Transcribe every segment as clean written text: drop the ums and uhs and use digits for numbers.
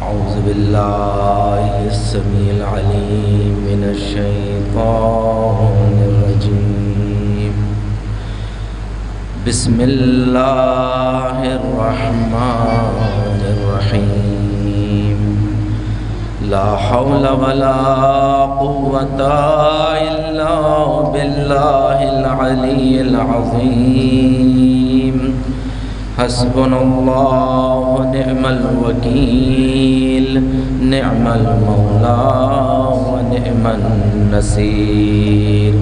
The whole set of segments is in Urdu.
أعوذ بالله السميع العليم من الشيطان الرجيم. بسم الله الرحمن الرحيم. لا حول ولا قوة إلا بالله العلي العظيم. حسبنا الله ونعم الوكيل، نعم المولى ونعم النصير.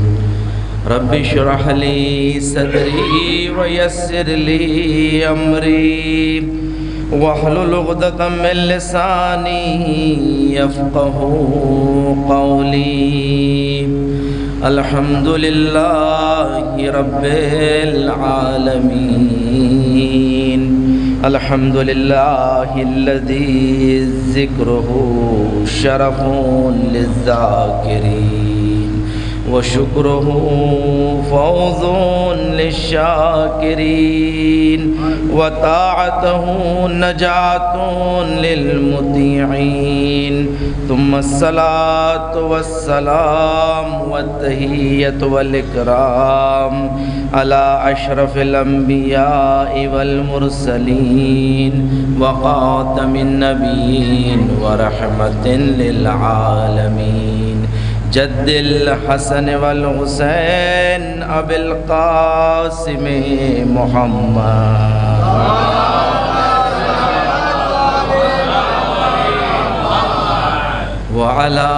رب اشرح لي صدري ويسر لي أمري واحلل عقدة من لساني يفقه قولي. الحمد لله رب العالمين. الحمد لله الذي ذكره شرف للذاكرين وشكره فوز للشاكرين وطاعته نجاة للمطيعين. ثم الصلاة والسلام والتحية والإكرام على أشرف الأنبياء والمرسلين وخاتم النبيين ورحمة للعالمين جد الحسن والحسين أبي القاسم محمد وعلى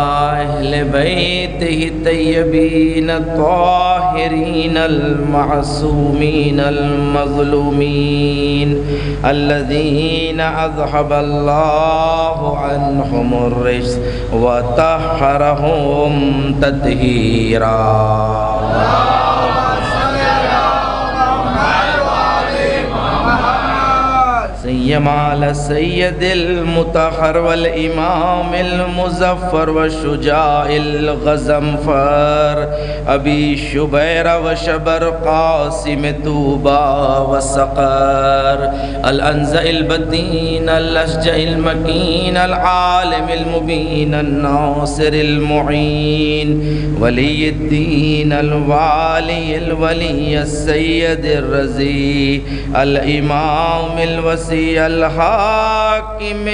أهل بيته الطيبين الطاهرين المعصومين المظلومين الذين أذهب الله عنهم الرجس وطهرهم تطهيرا. سيما على سيد المطهر والإمام المظفر والشجاع الغزنفر أبي شبير وشبر قاسم طوبى وسقر الأنزع البدين الأشجع المكين العالم المبين الناصر المعين ولي الدين الوالي الولي السيد الرزي الإمام الوسيع الحاكم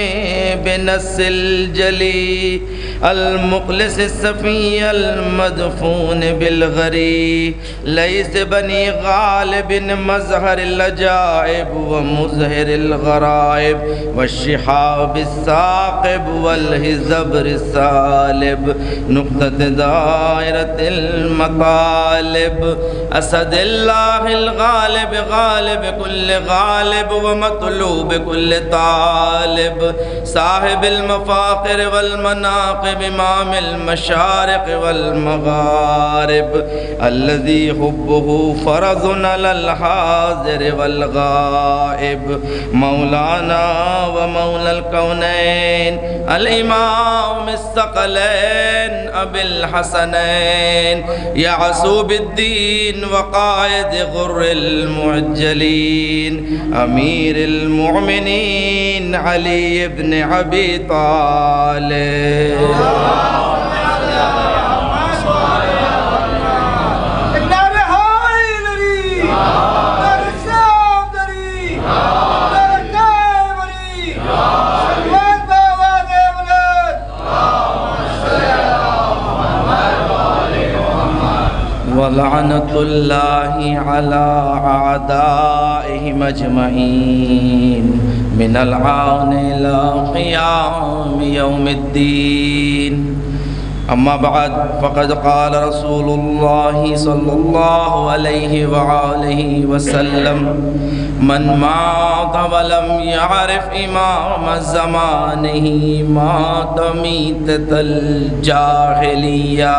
بنص الجلي المخلص الصفي المدفون بالغري ليس بني غالب مظهر العجائب ومظهر الغرائب والشحاب الثاقب والهزبر السالب نقطة دائرة المطالب أسد الله الغالب غالب كل غالب ومطلوب كل طالب صاحب المفاخر والمناقب إمام المشارق والمغارب الذي حبه فرض على الحاضر والغائب مولانا ومولى الكونين الإمام الثقلين أبي الحسنين يعصوب الدين وقائد غر المعجلين أمير المؤمنين علي بن أبي طالب. ولعنة الله على أعدائهم أجمعين من العون إلى قيام يوم الدين. أما بعد فقد قال رسول الله صلى الله عليه وآله وسلم من مات ولم يعرف إمام زمانه مات ميتة الجاهلية.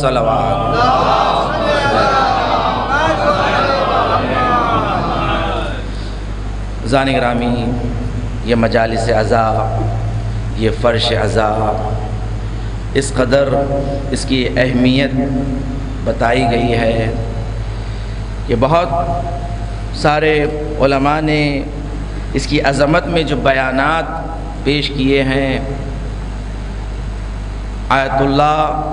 صلوات. عزیزان گرامی، یہ مجالس عزا، یہ فرش عزا، اس قدر اس کی اہمیت بتائی گئی ہے کہ بہت سارے علماء نے اس کی عظمت میں جو بیانات پیش کیے ہیں۔ آیت اللہ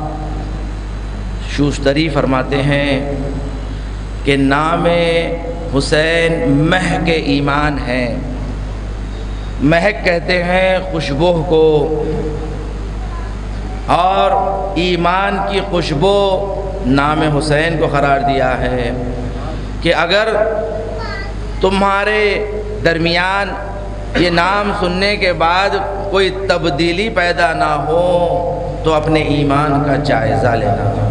شوستری فرماتے ہیں کہ نام حسین مہک ایمان ہے۔ مہک کہتے ہیں خوشبو کو، اور ایمان کی خوشبو نام حسین کو قرار دیا ہے کہ اگر تمہارے درمیان یہ نام سننے کے بعد کوئی تبدیلی پیدا نہ ہو تو اپنے ایمان کا جائزہ لینا،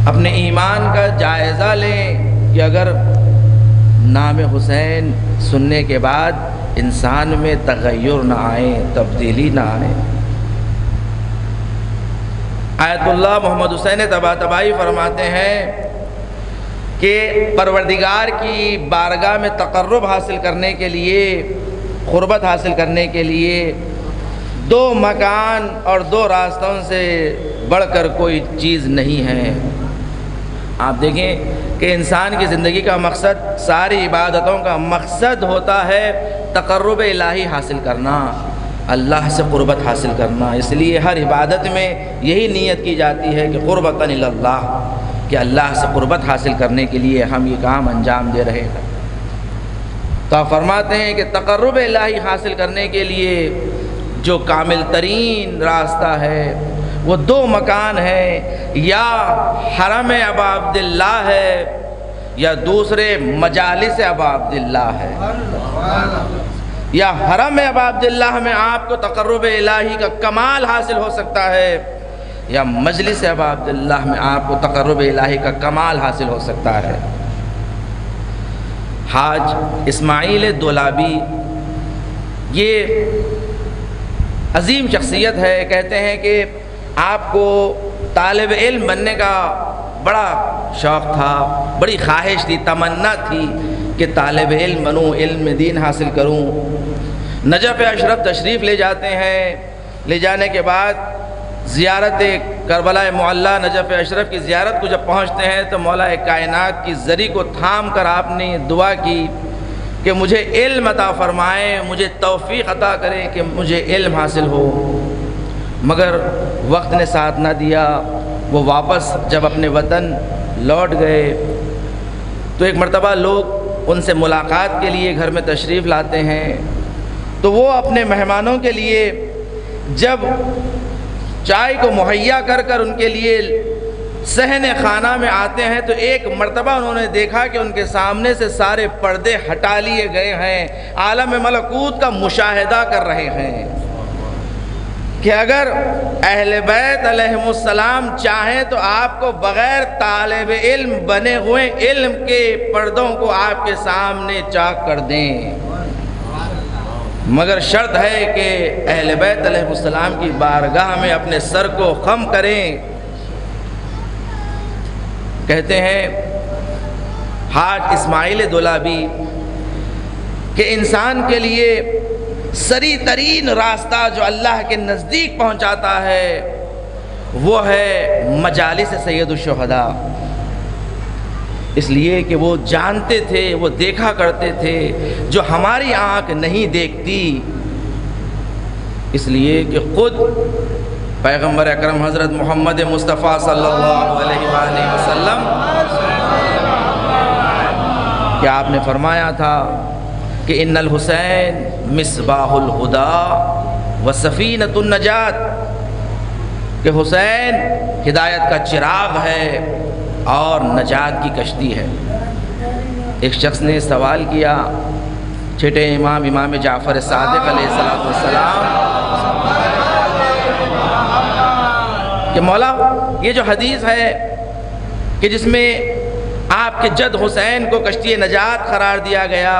اپنے ایمان کا جائزہ لیں کہ اگر نام حسین سننے کے بعد انسان میں تغیر نہ آئے، تبدیلی نہ آئے۔ آیت اللہ محمد حسین طباطبائی فرماتے ہیں کہ پروردگار کی بارگاہ میں تقرب حاصل کرنے کے لیے، قربت حاصل کرنے کے لیے دو مکان اور دو راستوں سے بڑھ کر کوئی چیز نہیں ہے۔ آپ دیکھیں کہ انسان کی زندگی کا مقصد، ساری عبادتوں کا مقصد ہوتا ہے تقرب الہی حاصل کرنا، اللہ سے قربت حاصل کرنا۔ اس لیے ہر عبادت میں یہی نیت کی جاتی ہے کہ قربتاً اللہ، کہ اللہ سے قربت حاصل کرنے کے لیے ہم یہ کام انجام دے رہے ہیں۔ تو آپ فرماتے ہیں کہ تقرب الہی حاصل کرنے کے لیے جو کامل ترین راستہ ہے وہ دو مکان ہے، یا حرم ابا عبداللہ ہے یا دوسرے مجالس ابا عبداللہ ہے۔ یا حرم ابا عبداللہ میں آپ کو تقرب الہی کا کمال حاصل ہو سکتا ہے، یا مجلس ابا عبداللہ میں آپ کو تقرب الہی کا کمال حاصل ہو سکتا ہے۔ حاج اسماعیل دولابی یہ عظیم شخصیت ہے۔ کہتے ہیں کہ آپ کو طالب علم بننے کا بڑا شوق تھا، بڑی خواہش تھی، تمنا تھی کہ طالب علم بنوں، علم دین حاصل کروں۔ نجف اشرف تشریف لے جاتے ہیں، لے جانے کے بعد زیارت کربلا معلیٰ نجف اشرف کی زیارت کو جب پہنچتے ہیں تو مولا کائنات کی زری کو تھام کر آپ نے دعا کی کہ مجھے علم عطا فرمائیں، مجھے توفیق عطا کریں کہ مجھے علم حاصل ہو۔ مگر وقت نے ساتھ نہ دیا۔ وہ واپس جب اپنے وطن لوٹ گئے تو ایک مرتبہ لوگ ان سے ملاقات کے لیے گھر میں تشریف لاتے ہیں، تو وہ اپنے مہمانوں کے لیے جب چائے کو مہیا کر کر ان کے لیے صحن خانہ میں آتے ہیں تو ایک مرتبہ انہوں نے دیکھا کہ ان کے سامنے سے سارے پردے ہٹا لیے گئے ہیں، عالم ملکوت کا مشاہدہ کر رہے ہیں کہ اگر اہل بیت علیہم السلام چاہیں تو آپ کو بغیر طالب علم بنے ہوئے علم کے پردوں کو آپ کے سامنے چاک کر دیں، مگر شرط ہے کہ اہل بیت علیہ السلام کی بارگاہ میں اپنے سر کو خم کریں۔ کہتے ہیں حاج اسماعیل دولابی کہ انسان کے لیے سری ترین راستہ جو اللہ کے نزدیک پہنچاتا ہے وہ ہے مجالس سید الشہداء، اس لیے کہ وہ جانتے تھے، وہ دیکھا کرتے تھے جو ہماری آنکھ نہیں دیکھتی، اس لیے کہ خود پیغمبر اکرم حضرت محمد مصطفیٰ صلی اللہ علیہ وآلہ وسلم کہ آپ نے فرمایا تھا کہ ان الحسین مصباح الہدی و سفینۃ النجات، کہ حسین ہدایت کا چراغ ہے اور نجات کی کشتی ہے۔ ایک شخص نے سوال کیا چھٹے امام جعفر صادق علیہ السلام کہ مولا یہ جو حدیث ہے کہ جس میں آپ کے جد حسین کو کشتی نجات قرار دیا گیا،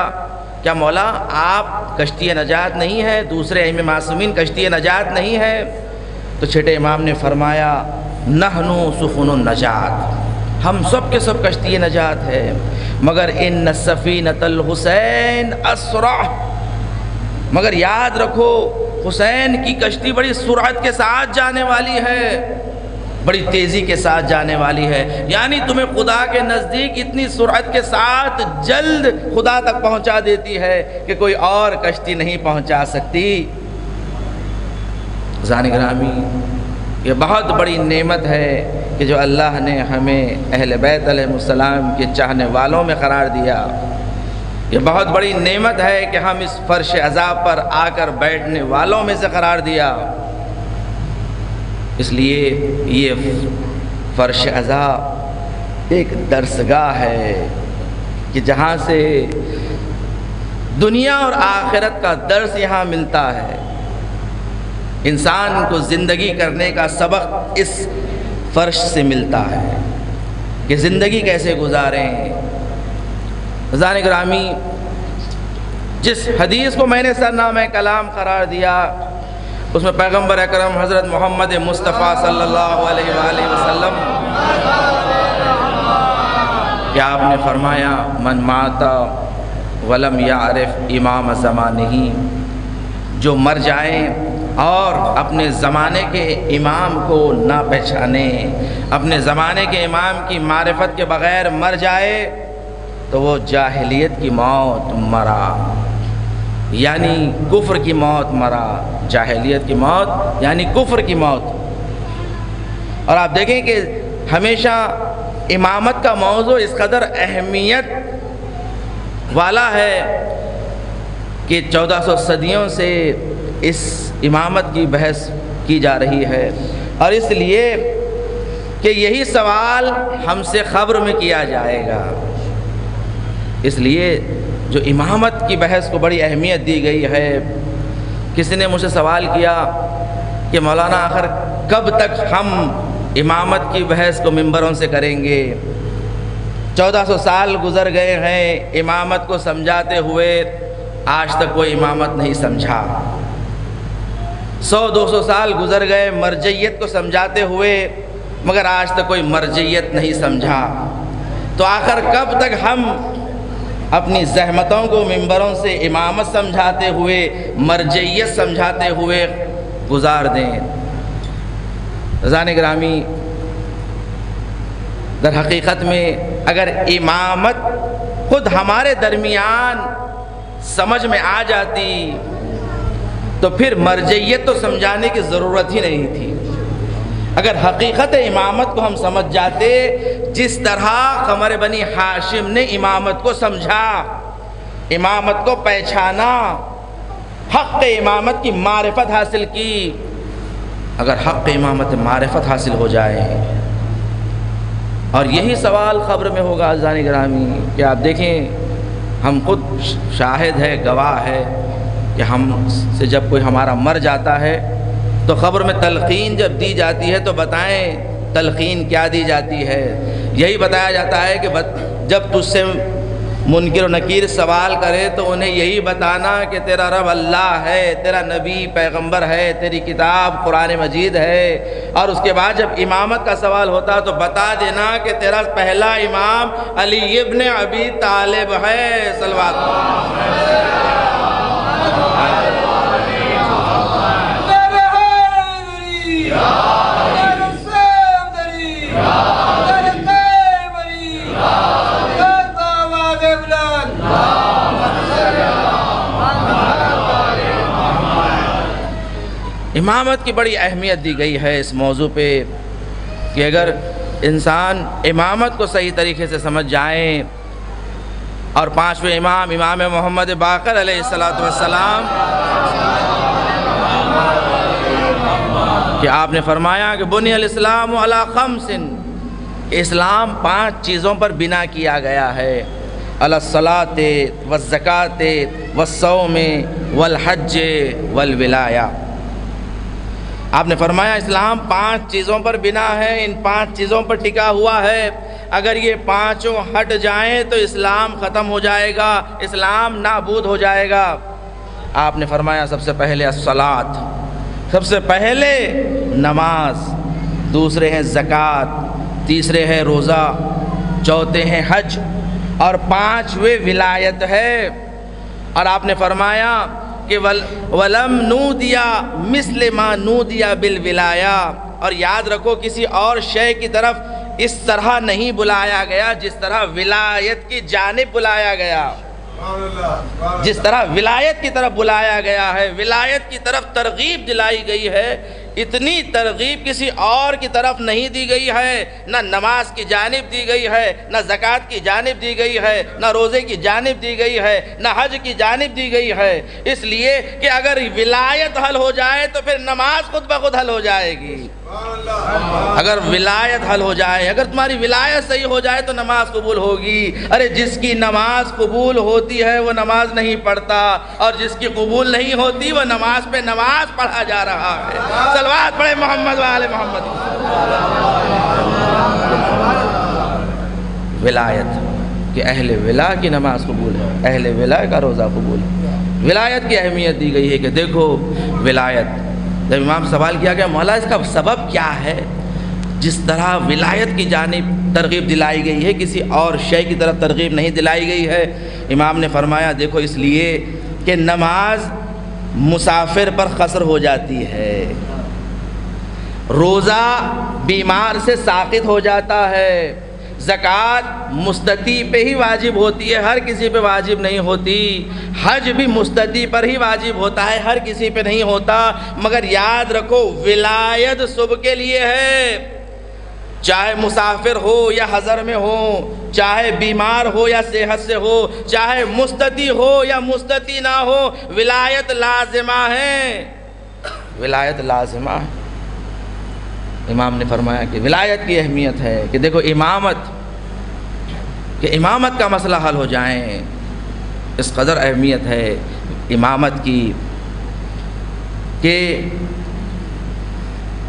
کیا مولا آپ کشتی نجات نہیں ہے، دوسرے ائمہ معصومین کشتی نجات نہیں ہے؟ تو چھٹے امام نے فرمایا نحنو سفن النجات، ہم سب کے سب کشتی نجات ہے، مگر ان سفینۃ الحسین اسرع، مگر یاد رکھو حسین کی کشتی بڑی سرعت کے ساتھ جانے والی ہے، بڑی تیزی کے ساتھ جانے والی ہے، یعنی تمہیں خدا کے نزدیک اتنی سرعت کے ساتھ جلد خدا تک پہنچا دیتی ہے کہ کوئی اور کشتی نہیں پہنچا سکتی۔ عزیزان گرامی، یہ بہت بڑی نعمت ہے کہ جو اللہ نے ہمیں اہل بیت علیہ السلام کے چاہنے والوں میں قرار دیا۔ یہ بہت بڑی نعمت ہے کہ ہم اس فرش عذاب پر آ کر بیٹھنے والوں میں سے قرار دیا۔ اس لیے یہ فرش عذاب ایک درسگاہ ہے کہ جہاں سے دنیا اور آخرت کا درس یہاں ملتا ہے۔ انسان کو زندگی کرنے کا سبق اس فرش سے ملتا ہے کہ زندگی کیسے گزاریں۔ عزیزان گرامی، جس حدیث کو میں نے سرنامہ کلام قرار دیا اس میں پیغمبر اکرم حضرت محمد مصطفیٰ صلی اللہ علیہ وآلہ وسلم کہ آپ نے فرمایا من مات ولم یعرف امام زمانہ، جو مر جائیں اور اپنے زمانے کے امام کو نہ پہچانے، اپنے زمانے کے امام کی معرفت کے بغیر مر جائے تو وہ جاہلیت کی موت مرا، یعنی کفر کی موت مرا۔ جاہلیت کی موت یعنی کفر کی موت۔ اور آپ دیکھیں کہ ہمیشہ امامت کا موضوع اس قدر اہمیت والا ہے کہ 1400 صدیوں سے اس امامت کی بحث کی جا رہی ہے، اور اس لیے کہ یہی سوال ہم سے قبر میں کیا جائے گا۔ اس لیے جو امامت کی بحث کو بڑی اہمیت دی گئی ہے۔ کسی نے مجھ سے سوال کیا کہ مولانا آخر کب تک ہم امامت کی بحث کو ممبروں سے کریں گے؟ 1400 سال گزر گئے ہیں امامت کو سمجھاتے ہوئے، آج تک کوئی امامت نہیں سمجھا۔ 100-200 سال گزر گئے مرجعیت کو سمجھاتے ہوئے، مگر آج تک کوئی مرجعیت نہیں سمجھا۔ تو آخر کب تک ہم اپنی زحمتوں کو ممبروں سے امامت سمجھاتے ہوئے، مرجعیت سمجھاتے ہوئے گزار دیں؟ عزیزان گرامی، در حقیقت میں اگر امامت خود ہمارے درمیان سمجھ میں آ جاتی تو پھر مرجعیت تو سمجھانے کی ضرورت ہی نہیں تھی۔ اگر حقیقت امامت کو ہم سمجھ جاتے، جس طرح قمر بنی ہاشم نے امامت کو سمجھا، امامت کو پہچانا، حق امامت کی معرفت حاصل کی، اگر حق امامت معرفت حاصل ہو جائے، اور یہی سوال قبر میں ہوگا عزیزان گرامی کہ آپ دیکھیں، ہم خود شاہد ہے، گواہ ہے کہ ہم سے جب کوئی ہمارا مر جاتا ہے تو قبر میں تلقین جب دی جاتی ہے تو بتائیں تلقین کیا دی جاتی ہے؟ یہی بتایا جاتا ہے کہ جب تجھ سے منکر و نکیر سوال کرے تو انہیں یہی بتانا کہ تیرا رب اللہ ہے، تیرا نبی پیغمبر ہے، تیری کتاب قرآن مجید ہے، اور اس کے بعد جب امامت کا سوال ہوتا تو بتا دینا کہ تیرا پہلا امام علی ابن ابی طالب ہے۔ صلوات امامت کی بڑی اہمیت دی گئی ہے اس موضوع پہ کہ اگر انسان امامت کو صحیح طریقے سے سمجھ جائیں، اور پانچویں امام امام محمد باقر علیہ السلام کہ آپ نے فرمایا کہ بنی الاسلام علی خمس، اسلام 5 چیزوں پر بنا کیا گیا ہے، علی الصلاۃ والزکاۃ والصوم والحج والولایہ۔ آپ نے فرمایا اسلام 5 چیزوں پر بنا ہے، ان 5 چیزوں پر ٹکا ہوا ہے، اگر یہ 5 ہٹ جائیں تو اسلام ختم ہو جائے گا، اسلام نابود ہو جائے گا۔ آپ نے فرمایا سب سے پہلے الصلاۃ، سب سے پہلے نماز، دوسرے ہیں زکوٰۃ، تیسرے ہیں روزہ، چوتھے ہیں حج، اور 5ویں ولایت ہے۔ اور آپ نے فرمایا کہ وَلَمْ نُودِيَ مِثْلِ مَا نُودِيَ بِالْوِلَایَةِ، اور یاد رکھو کسی اور شے کی طرف اس طرح نہیں بلایا گیا جس طرح ولایت کی جانب بلایا گیا، جس طرح ولایت کی طرف بلایا گیا ہے، ولایت کی طرف ترغیب دلائی گئی ہے، اتنی ترغیب کسی اور کی طرف نہیں دی گئی ہے۔ نہ نماز کی جانب دی گئی ہے، نہ زکوٰۃ کی جانب دی گئی ہے، نہ روزے کی جانب دی گئی ہے، نہ حج کی جانب دی گئی ہے، اس لیے کہ اگر ولایت حل ہو جائے تو پھر نماز خود بخود حل ہو جائے گی۔ اگر ولایت حل ہو جائے، اگر تمہاری ولایت صحیح ہو جائے تو نماز قبول ہوگی۔ ارے جس کی نماز قبول ہوتی ہے وہ نماز نہیں پڑھتا، اور جس کی قبول نہیں ہوتی وہ نماز پہ نماز پڑھا جا رہا ہے۔ صلوات پڑھے محمد وآل محمد۔ ولایت کہ اہل ولا کی نماز قبول ہے، اہل ولا کا روزہ قبول ہے۔ ولایت کی اہمیت دی گئی ہے کہ دیکھو ولایت، جب امام سوال کیا کہ مولا اس کا سبب کیا ہے، جس طرح ولایت کی جانب ترغیب دلائی گئی ہے کسی اور شے کی طرف ترغیب نہیں دلائی گئی ہے، امام نے فرمایا دیکھو اس لیے کہ نماز مسافر پر قصر ہو جاتی ہے، روزہ بیمار سے ساقط ہو جاتا ہے، زکوٰۃ مستطیع پہ ہی واجب ہوتی ہے، ہر کسی پہ واجب نہیں ہوتی، حج بھی مستطیع پر ہی واجب ہوتا ہے، ہر کسی پہ نہیں ہوتا، مگر یاد رکھو ولایت سب کے لیے ہے، چاہے مسافر ہو یا حضر میں ہو، چاہے بیمار ہو یا صحت سے ہو، چاہے مستطیع ہو یا مستطیع نہ ہو، ولایت لازمہ ہے، ولایت لازمہ ہے۔ امام نے فرمایا کہ ولایت کی اہمیت ہے کہ دیکھو امامت کا مسئلہ حل ہو جائیں، اس قدر اہمیت ہے امامت کی کہ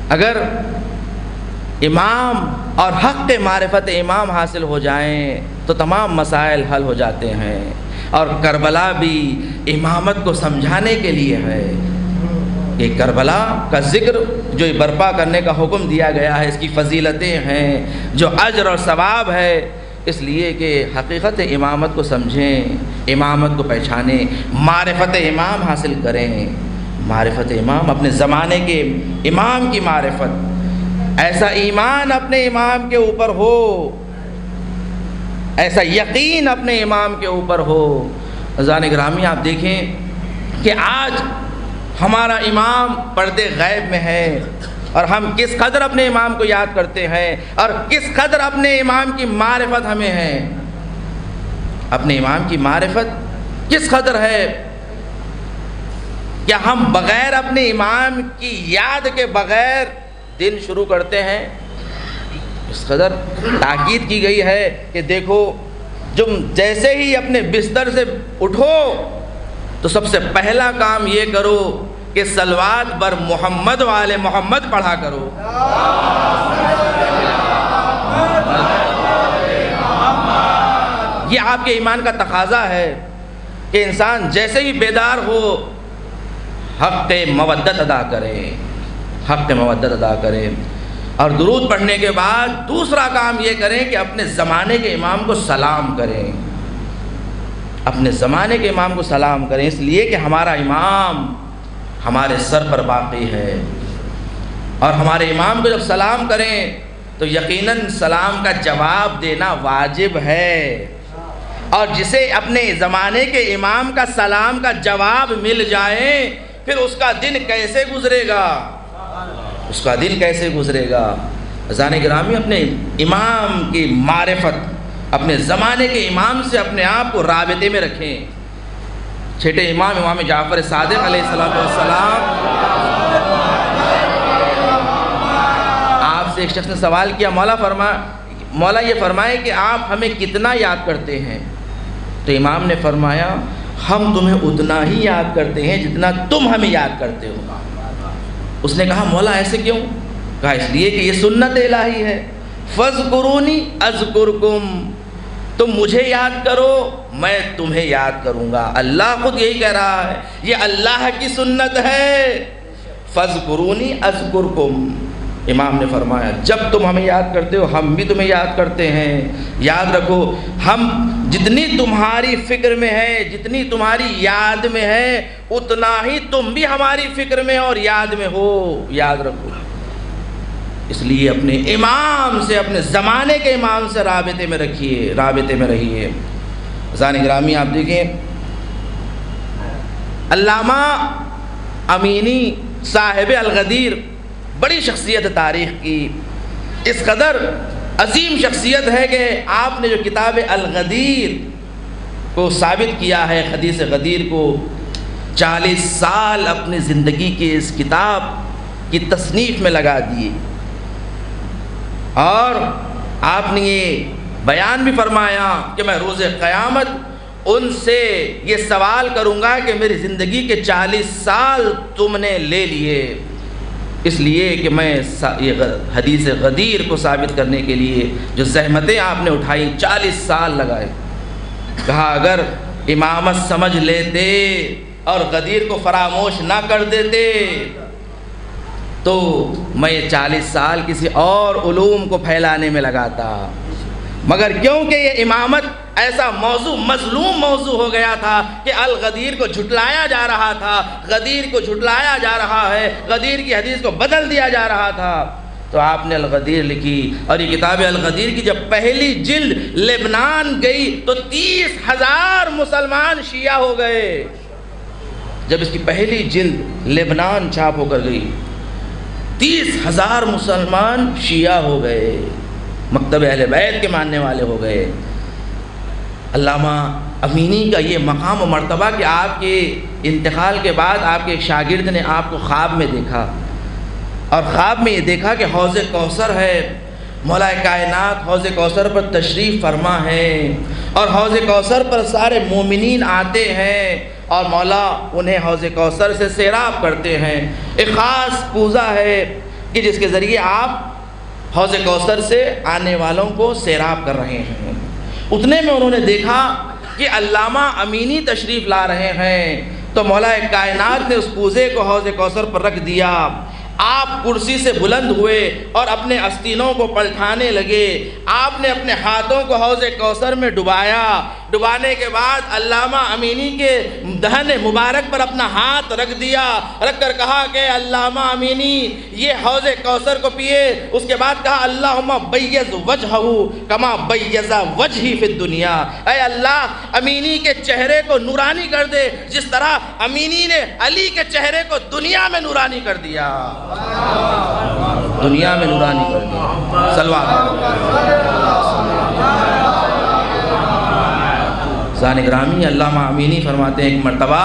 اگر امام اور حق معرفت امام حاصل ہو جائیں تو تمام مسائل حل ہو جاتے ہیں، اور کربلا بھی امامت کو سمجھانے کے لیے ہے کہ کربلا کا ذکر جو برپا کرنے کا حکم دیا گیا ہے، اس کی فضیلتیں ہیں، جو اجر اور ثواب ہے، اس لیے کہ حقیقت امامت کو سمجھیں، امامت کو پہچانیں، معرفت امام حاصل کریں، معرفت امام، اپنے زمانے کے امام کی معرفت، ایسا ایمان اپنے امام کے اوپر ہو، ایسا یقین اپنے امام کے اوپر ہو۔ عزیزان گرامی آپ دیکھیں کہ آج ہمارا امام پردے غیب میں ہے، اور ہم کس قدر اپنے امام کو یاد کرتے ہیں، اور کس قدر اپنے امام کی معرفت ہمیں ہے، اپنے امام کی معرفت کس قدر ہے، کیا ہم بغیر اپنے امام کی یاد کے بغیر دن شروع کرتے ہیں؟ اس قدر تاکید کی گئی ہے کہ دیکھو تم جیسے ہی اپنے بستر سے اٹھو تو سب سے پہلا کام یہ کرو کہ صلوات بر محمد والے محمد پڑھا کرو۔ یہ آپ کے ایمان کا تقاضا ہے کہ انسان جیسے ہی بیدار ہو حق مودت ادا کرے، حق مودت ادا کرے، اور درود پڑھنے کے بعد دوسرا کام یہ کریں کہ اپنے زمانے کے امام کو سلام کریں، اپنے زمانے کے امام کو سلام کریں، اس لیے کہ ہمارا امام ہمارے سر پر باقی ہے، اور ہمارے امام کو جب سلام کریں تو یقیناً سلام کا جواب دینا واجب ہے، اور جسے اپنے زمانے کے امام کا سلام کا جواب مل جائے پھر اس کا دن کیسے گزرے گا، اس کا دن کیسے گزرے گا۔ عزیزان گرامی اپنے امام کی معرفت، اپنے زمانے کے امام سے اپنے آپ کو رابطے میں رکھیں۔ چھٹے امام جعفر صادق علیہ السلام، آپ سے ایک شخص نے سوال کیا، مولا یہ فرمائے کہ آپ ہمیں کتنا یاد کرتے ہیں؟ تو امام نے فرمایا ہم تمہیں اتنا ہی یاد کرتے ہیں جتنا تم ہمیں یاد کرتے ہو۔ اس نے کہا مولا ایسے کیوں؟ کہا اس لیے کہ یہ سنت الہی ہے، فاذکرونی اذکرکم، تم مجھے یاد کرو میں تمہیں یاد کروں گا۔ اللہ خود یہی کہہ رہا ہے، یہ اللہ کی سنت ہے، فاذکرونی اذکرکم۔ امام نے فرمایا جب تم ہمیں یاد کرتے ہو ہم بھی تمہیں یاد کرتے ہیں۔ یاد رکھو ہم جتنی تمہاری فکر میں ہے، جتنی تمہاری یاد میں ہے، اتنا ہی تم بھی ہماری فکر میں اور یاد میں ہو، یاد رکھو۔ اس لیے اپنے امام سے، اپنے زمانے کے امام سے رابطے میں رہیے۔ عزیزان گرامی، آپ دیکھیں علامہ امینی صاحب الغدیر بڑی شخصیت تاریخ کی، اس قدر عظیم شخصیت ہے کہ آپ نے جو کتاب الغدیر کو ثابت کیا ہے، حدیث غدیر کو، 40 سال اپنی زندگی کے اس کتاب کی تصنیف میں لگا دیے، اور آپ نے یہ بیان بھی فرمایا کہ میں روز قیامت ان سے یہ سوال کروں گا کہ میری زندگی کے 40 سال تم نے لے لیے، اس لیے کہ میں یہ حدیث غدیر کو ثابت کرنے کے لیے جو زحمتیں آپ نے اٹھائی 40 سال لگائے۔ کہا اگر امامت سمجھ لیتے اور غدیر کو فراموش نہ کر دیتے تو میں یہ 40 سال کسی اور علوم کو پھیلانے میں لگاتا، مگر کیونکہ یہ امامت ایسا مظلوم موضوع ہو گیا تھا کہ الغدیر کو جھٹلایا جا رہا تھا، غدیر کو جھٹلایا جا رہا ہے، غدیر کی حدیث کو بدل دیا جا رہا تھا، تو آپ نے الغدیر لکھی، اور یہ کتاب الغدیر کی جب پہلی جلد لبنان گئی تو 30,000 مسلمان شیعہ ہو گئے۔ جب اس کی پہلی جلد لبنان چھاپ ہو کر گئی 30,000 مسلمان شیعہ ہو گئے، مکتب اہل بیت کے ماننے والے ہو گئے۔ علامہ امینی کا یہ مقام و مرتبہ کہ آپ کے انتقال کے بعد آپ کے ایک شاگرد نے آپ کو خواب میں دیکھا، اور خواب میں یہ دیکھا کہ حوض کوثر ہے، مولا کائنات حوض کوثر پر تشریف فرما ہے، اور حوض کوثر پر سارے مومنین آتے ہیں اور مولا انہیں حوض کوثر سے سیراب کرتے ہیں۔ ایک خاص پوزا ہے کہ جس کے ذریعے آپ حوض کوثر سے آنے والوں کو سیراب کر رہے ہیں۔ اتنے میں انہوں نے دیکھا کہ علامہ امینی تشریف لا رہے ہیں، تو مولا کائنات نے اس پوزے کو حوض کوثر پر رکھ دیا۔ آپ کرسی سے بلند ہوئے اور اپنے آستینوں کو پلٹانے لگے، آپ نے اپنے ہاتھوں کو حوض کوثر میں ڈبایا، ڈبانے کے بعد علامہ امینی کے دہن مبارک پر اپنا ہاتھ رکھ دیا، رکھ کر کہا کہ علامہ امینی یہ حوض کوثر کو پیے۔ اس کے بعد کہا اللہم بیض وجہہ کما بیض وجہی فی الدنیا، اے اللہ امینی کے چہرے کو نورانی کر دے جس طرح امینی نے علی کے چہرے کو دنیا میں نورانی کر دیا، دنیا میں نورانی کر دیا۔ صلوات عزیزان گرامی، علامہ امینی فرماتے ہیں ایک مرتبہ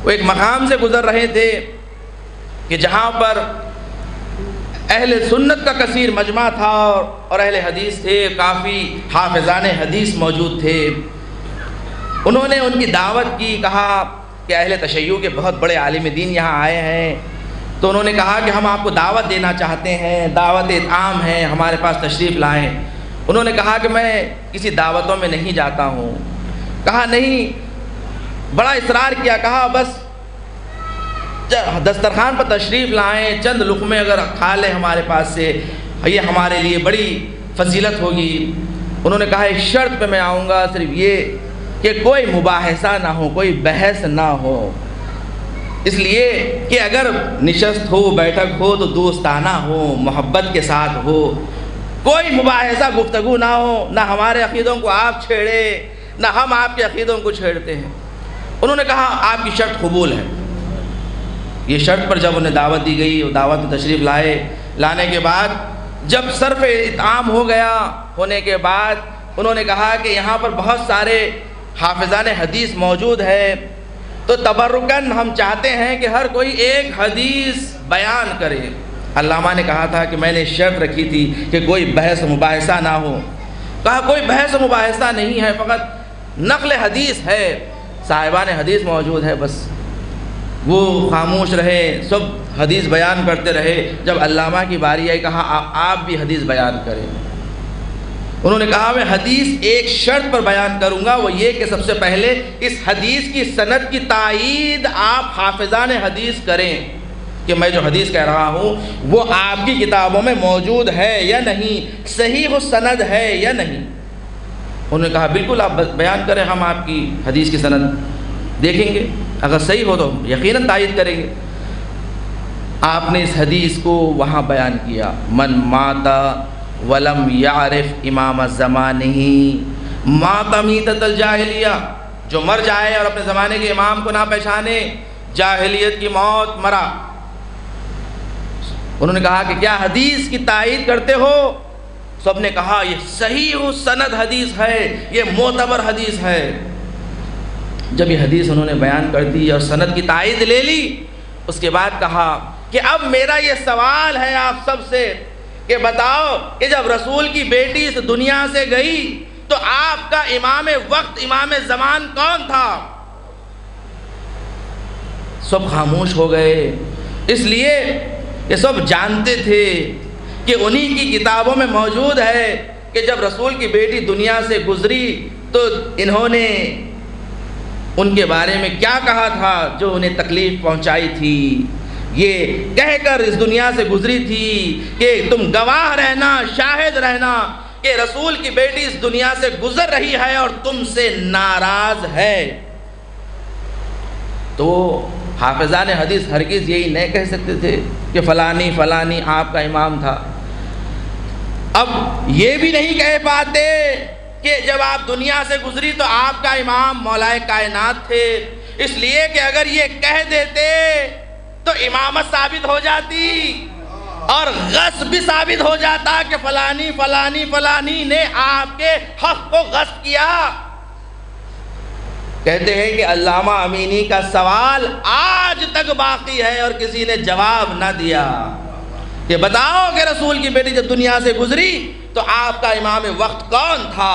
وہ ایک مقام سے گزر رہے تھے کہ جہاں پر اہل سنت کا کثیر مجمع تھا اور اہل حدیث تھے، کافی حافظان حدیث موجود تھے۔ انہوں نے ان کی دعوت کی، کہا کہ اہل تشیع کے بہت بڑے عالم دین یہاں آئے ہیں، تو انہوں نے کہا کہ ہم آپ کو دعوت دینا چاہتے ہیں، دعوت اطعام ہے، ہمارے پاس تشریف لائیں۔ انہوں نے کہا کہ میں کسی دعوتوں میں نہیں جاتا ہوں۔ کہا نہیں، بڑا اصرار کیا، کہا بس دسترخوان پر تشریف لائیں، چند لقمے اگر کھا لیں ہمارے پاس سے، یہ ہمارے لیے بڑی فضیلت ہوگی۔ انہوں نے کہا ایک شرط پہ میں آؤں گا، صرف یہ کہ کوئی مباحثہ نہ ہو، کوئی بحث نہ ہو، اس لیے کہ اگر نشست ہو، بیٹھک ہو تو دوستانہ ہو، محبت کے ساتھ ہو، کوئی مباحثہ گفتگو نہ ہو، نہ ہمارے عقیدوں کو آپ چھیڑے نہ ہم آپ کے عقیدوں کو چھیڑتے ہیں۔ انہوں نے کہا آپ کی شرط قبول ہے۔ یہ شرط پر جب انہیں دعوت دی گئی، وہ دعوت میں تشریف لائے، لانے کے بعد جب صرف اطعام ہو گیا، ہونے کے بعد انہوں نے کہا کہ یہاں پر بہت سارے حافظان حدیث موجود ہے، تو تبرکاً ہم چاہتے ہیں کہ ہر کوئی ایک حدیث بیان کرے۔ علامہ نے کہا تھا کہ میں نے شرط رکھی تھی کہ کوئی بحث مباحثہ نہ ہو۔ کہا کوئی بحث مباحثہ نہیں ہے، فقط نقل حدیث ہے، صاحبان حدیث موجود ہے، بس وہ خاموش رہے، سب حدیث بیان کرتے رہے۔ جب علامہ کی باری آئی، کہا آپ بھی حدیث بیان کریں۔ انہوں نے کہا میں حدیث ایک شرط پر بیان کروں گا، وہ یہ کہ سب سے پہلے اس حدیث کی سند کی تائید آپ حافظان حدیث کریں کہ میں جو حدیث کہہ رہا ہوں وہ آپ کی کتابوں میں موجود ہے یا نہیں، صحیح سند ہے یا نہیں۔ انہوں نے کہا بالکل آپ بیان کریں، ہم آپ کی حدیث کی سند دیکھیں گے، اگر صحیح ہو تو یقیناً تائید کریں گے۔ آپ نے اس حدیث کو وہاں بیان کیا، من مات ولم یعرف امام زمانہ مات میتۃ الجاہلیہ، جو مر جائے اور اپنے زمانے کے امام کو نہ پہچانے جاہلیت کی موت مرا۔ انہوں نے کہا کہ کیا حدیث کی تائید کرتے ہو؟ سب نے کہا یہ صحیح و سند حدیث ہے، یہ معتبر حدیث ہے۔ جب یہ حدیث انہوں نے بیان کر دی اور سند کی تائید لے لی، اس کے بعد کہا کہ اب میرا یہ سوال ہے آپ سب سے کہ بتاؤ کہ جب رسول کی بیٹی اس دنیا سے گئی تو آپ کا امام وقت، امام زمان کون تھا؟ سب خاموش ہو گئے، اس لیے کہ سب جانتے تھے کہ انہی کی کتابوں میں موجود ہے کہ جب رسول کی بیٹی دنیا سے گزری تو انہوں نے ان کے بارے میں کیا کہا تھا جو انہیں تکلیف پہنچائی تھی۔ یہ کہہ کر اس دنیا سے گزری تھی کہ تم گواہ رہنا، شاہد رہنا کہ رسول کی بیٹی اس دنیا سے گزر رہی ہے اور تم سے ناراض ہے۔ تو حافظان حدیث ہرگز یہی نہیں کہہ سکتے تھے کہ فلانی فلانی آپ کا امام تھا۔ اب یہ بھی نہیں کہہ پاتے کہ جب آپ دنیا سے گزری تو آپ کا امام مولا کائنات تھے، اس لیے کہ اگر یہ کہہ دیتے تو امامت ثابت ہو جاتی اور غصب بھی ثابت ہو جاتا کہ فلانی فلانی فلانی نے آپ کے حق کو غصب کیا۔ کہتے ہیں کہ علامہ امینی کا سوال آج تک باقی ہے اور کسی نے جواب نہ دیا کہ بتاؤ کہ رسول کی بیٹی جب دنیا سے گزری تو آپ کا امام وقت کون تھا۔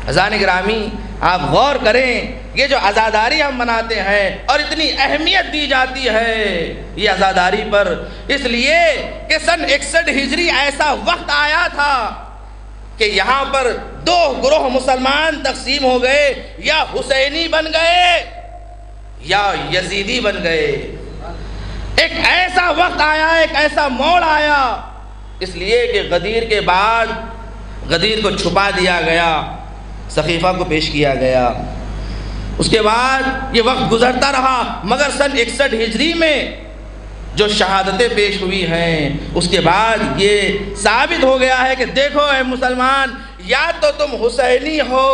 عزیزان گرامی، آپ غور کریں، یہ جو عزاداری ہم مناتے ہیں اور اتنی اہمیت دی جاتی ہے یہ عزاداری پر، اس لیے کہ سن 61 ہجری ایسا وقت آیا تھا کہ یہاں پر دو گروہ مسلمان تقسیم ہو گئے، یا حسینی بن گئے یا یزیدی بن گئے۔ ایک ایسا وقت آیا، ایک ایسا موڑ آیا، اس لیے کہ غدیر کے بعد غدیر کو چھپا دیا گیا، سقیفہ کو پیش کیا گیا، اس کے بعد یہ وقت گزرتا رہا، مگر سن 61 ہجری میں جو شہادتیں پیش ہوئی ہیں اس کے بعد یہ ثابت ہو گیا ہے کہ دیکھو اے مسلمان، یا تو تم حسینی ہو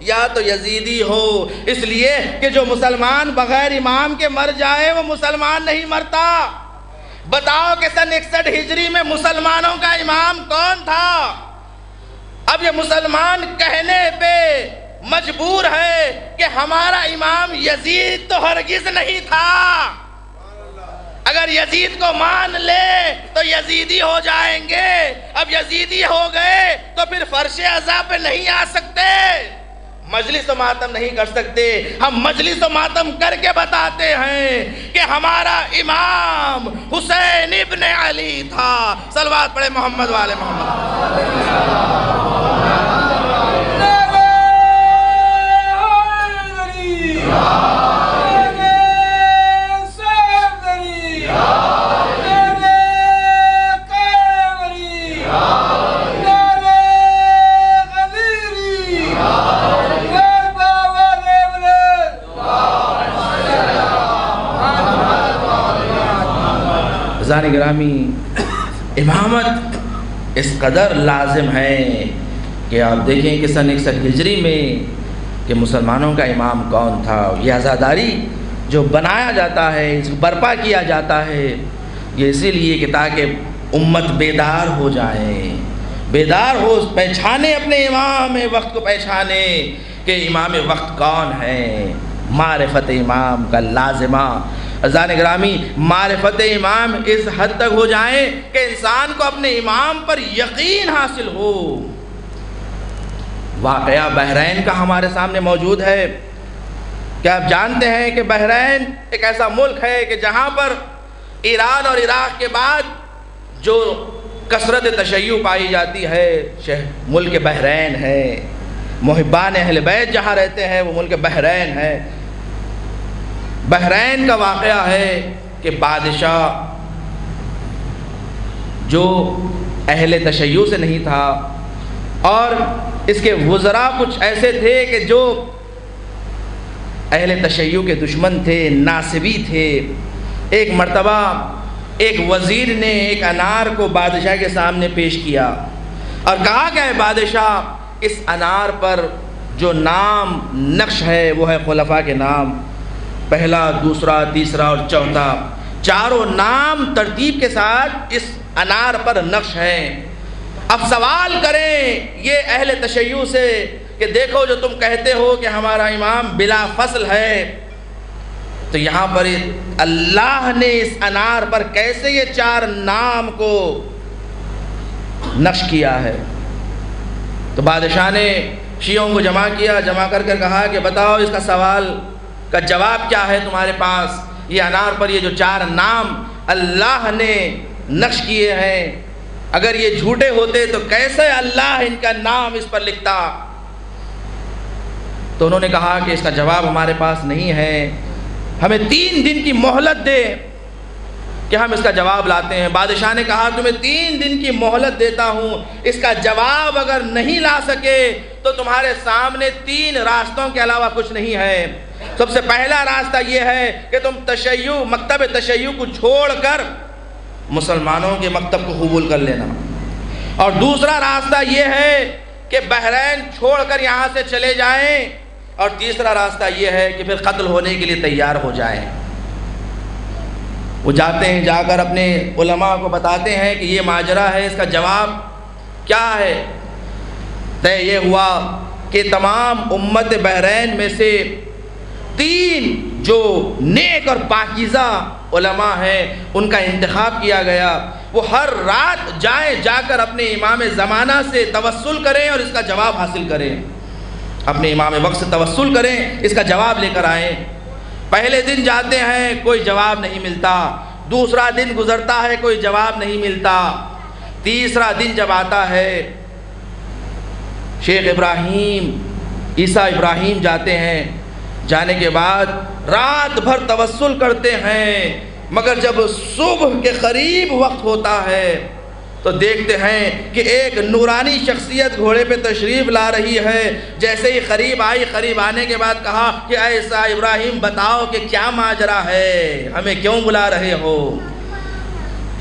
یا تو یزیدی ہو، اس لیے کہ جو مسلمان بغیر امام کے مر جائے وہ مسلمان نہیں مرتا۔ بتاؤ کہ سن 61 ہجری میں مسلمانوں کا امام کون تھا؟ اب یہ مسلمان کہنے پہ مجبور ہے کہ ہمارا امام یزید تو ہرگز نہیں تھا۔ اگر یزید کو مان لے تو یزیدی ہو جائیں گے، اب یزیدی ہو گئے تو پھر فرش عزا پہ نہیں آ سکتے، مجلس و ماتم نہیں کر سکتے۔ ہم مجلس و ماتم کر کے بتاتے ہیں کہ ہمارا امام حسین ابن علی تھا۔ صلوات پڑھے محمد والے محمد۔ عزیزان گرامی، امامت اس قدر لازم ہے کہ آپ دیکھیں کہ سن 61 ہجری میں کہ مسلمانوں کا امام کون تھا۔ یہ عزاداری جو بنایا جاتا ہے، اس کو برپا کیا جاتا ہے، یہ اسی لیے کہ تاکہ امت بیدار ہو جائے، بیدار ہو، پہچانے اپنے امام وقت کو، پہچانے کہ امام وقت کون ہے۔ معرفت امام کا لازمہ، عزیزان گرامی، معرفت امام اس حد تک ہو جائیں کہ انسان کو اپنے امام پر یقین حاصل ہو۔ واقعہ بحرین کا ہمارے سامنے موجود ہے۔ کیا آپ جانتے ہیں کہ بحرین ایک ایسا ملک ہے کہ جہاں پر ایران اور عراق کے بعد جو کثرت تشیع پائی جاتی ہے ملک بحرین ہے۔ محبان اہل بیت جہاں رہتے ہیں وہ ملک بحرین ہے۔ بحرین کا واقعہ ہے کہ بادشاہ جو اہل تشیع سے نہیں تھا اور اس کے وزراء کچھ ایسے تھے کہ جو اہل تشیع کے دشمن تھے، ناصبی تھے۔ ایک مرتبہ ایک وزیر نے ایک انار کو بادشاہ کے سامنے پیش کیا اور کہا کہ اے بادشاہ، اس انار پر جو نام نقش ہے وہ ہے خلفاء کے نام، پہلا، دوسرا، تیسرا اور چوتھا، چاروں نام ترتیب کے ساتھ اس انار پر نقش ہیں۔ اب سوال کریں یہ اہل تشیع سے کہ دیکھو جو تم کہتے ہو کہ ہمارا امام بلا فصل ہے، تو یہاں پر اللہ نے اس انار پر کیسے یہ چار نام کو نقش کیا ہے؟ تو بادشاہ نے شیعوں کو جمع کیا، جمع کر کہا کہ بتاؤ اس کا سوال کا جواب کیا ہے تمہارے پاس؟ یہ انار پر یہ جو چار نام اللہ نے نقش کیے ہیں، اگر یہ جھوٹے ہوتے تو کیسے اللہ ان کا نام اس پر لکھتا؟ تو انہوں نے کہا کہ اس کا جواب ہمارے پاس نہیں ہے، ہمیں 3 دن کی مہلت دے کہ ہم اس کا جواب لاتے ہیں۔ بادشاہ نے کہا تمہیں 3 دن کی مہلت دیتا ہوں، اس کا جواب اگر نہیں لا سکے تو تمہارے سامنے 3 راستوں کے علاوہ کچھ نہیں ہے۔ سب سے پہلا راستہ یہ ہے کہ تم مکتب تشیع کو چھوڑ کر مسلمانوں کے مکتب کو قبول کر لینا، اور دوسرا راستہ یہ ہے کہ بحرین چھوڑ کر یہاں سے چلے جائیں، اور تیسرا راستہ یہ ہے کہ پھر قتل ہونے کے لیے تیار ہو جائیں۔ وہ جاتے ہیں، جا کر اپنے علماء کو بتاتے ہیں کہ یہ ماجرا ہے، اس کا جواب کیا ہے؟ طے یہ ہوا کہ تمام امت بحرین میں سے 3 جو نیک اور پاکیزہ علماء ہیں ان کا انتخاب کیا گیا، وہ ہر رات جا کر اپنے امام زمانہ سے توسل کریں اور اس کا جواب حاصل کریں، اپنے امام وقت سے توسل کریں، اس کا جواب لے کر آئیں۔ پہلے دن جاتے ہیں، کوئی جواب نہیں ملتا، دوسرا دن گزرتا ہے، کوئی جواب نہیں ملتا، تیسرا دن جب آتا ہے، شیخ ابراہیم، عیسیٰ ابراہیم جاتے ہیں، جانے کے بعد رات بھر توسل کرتے ہیں، مگر جب صبح کے قریب وقت ہوتا ہے تو دیکھتے ہیں کہ ایک نورانی شخصیت گھوڑے پہ تشریف لا رہی ہے۔ جیسے ہی قریب آئی، قریب آنے کے بعد کہا کہ اے عیسیٰ ابراہیم بتاؤ کہ کیا ماجرا ہے، ہمیں کیوں بلا رہے ہو؟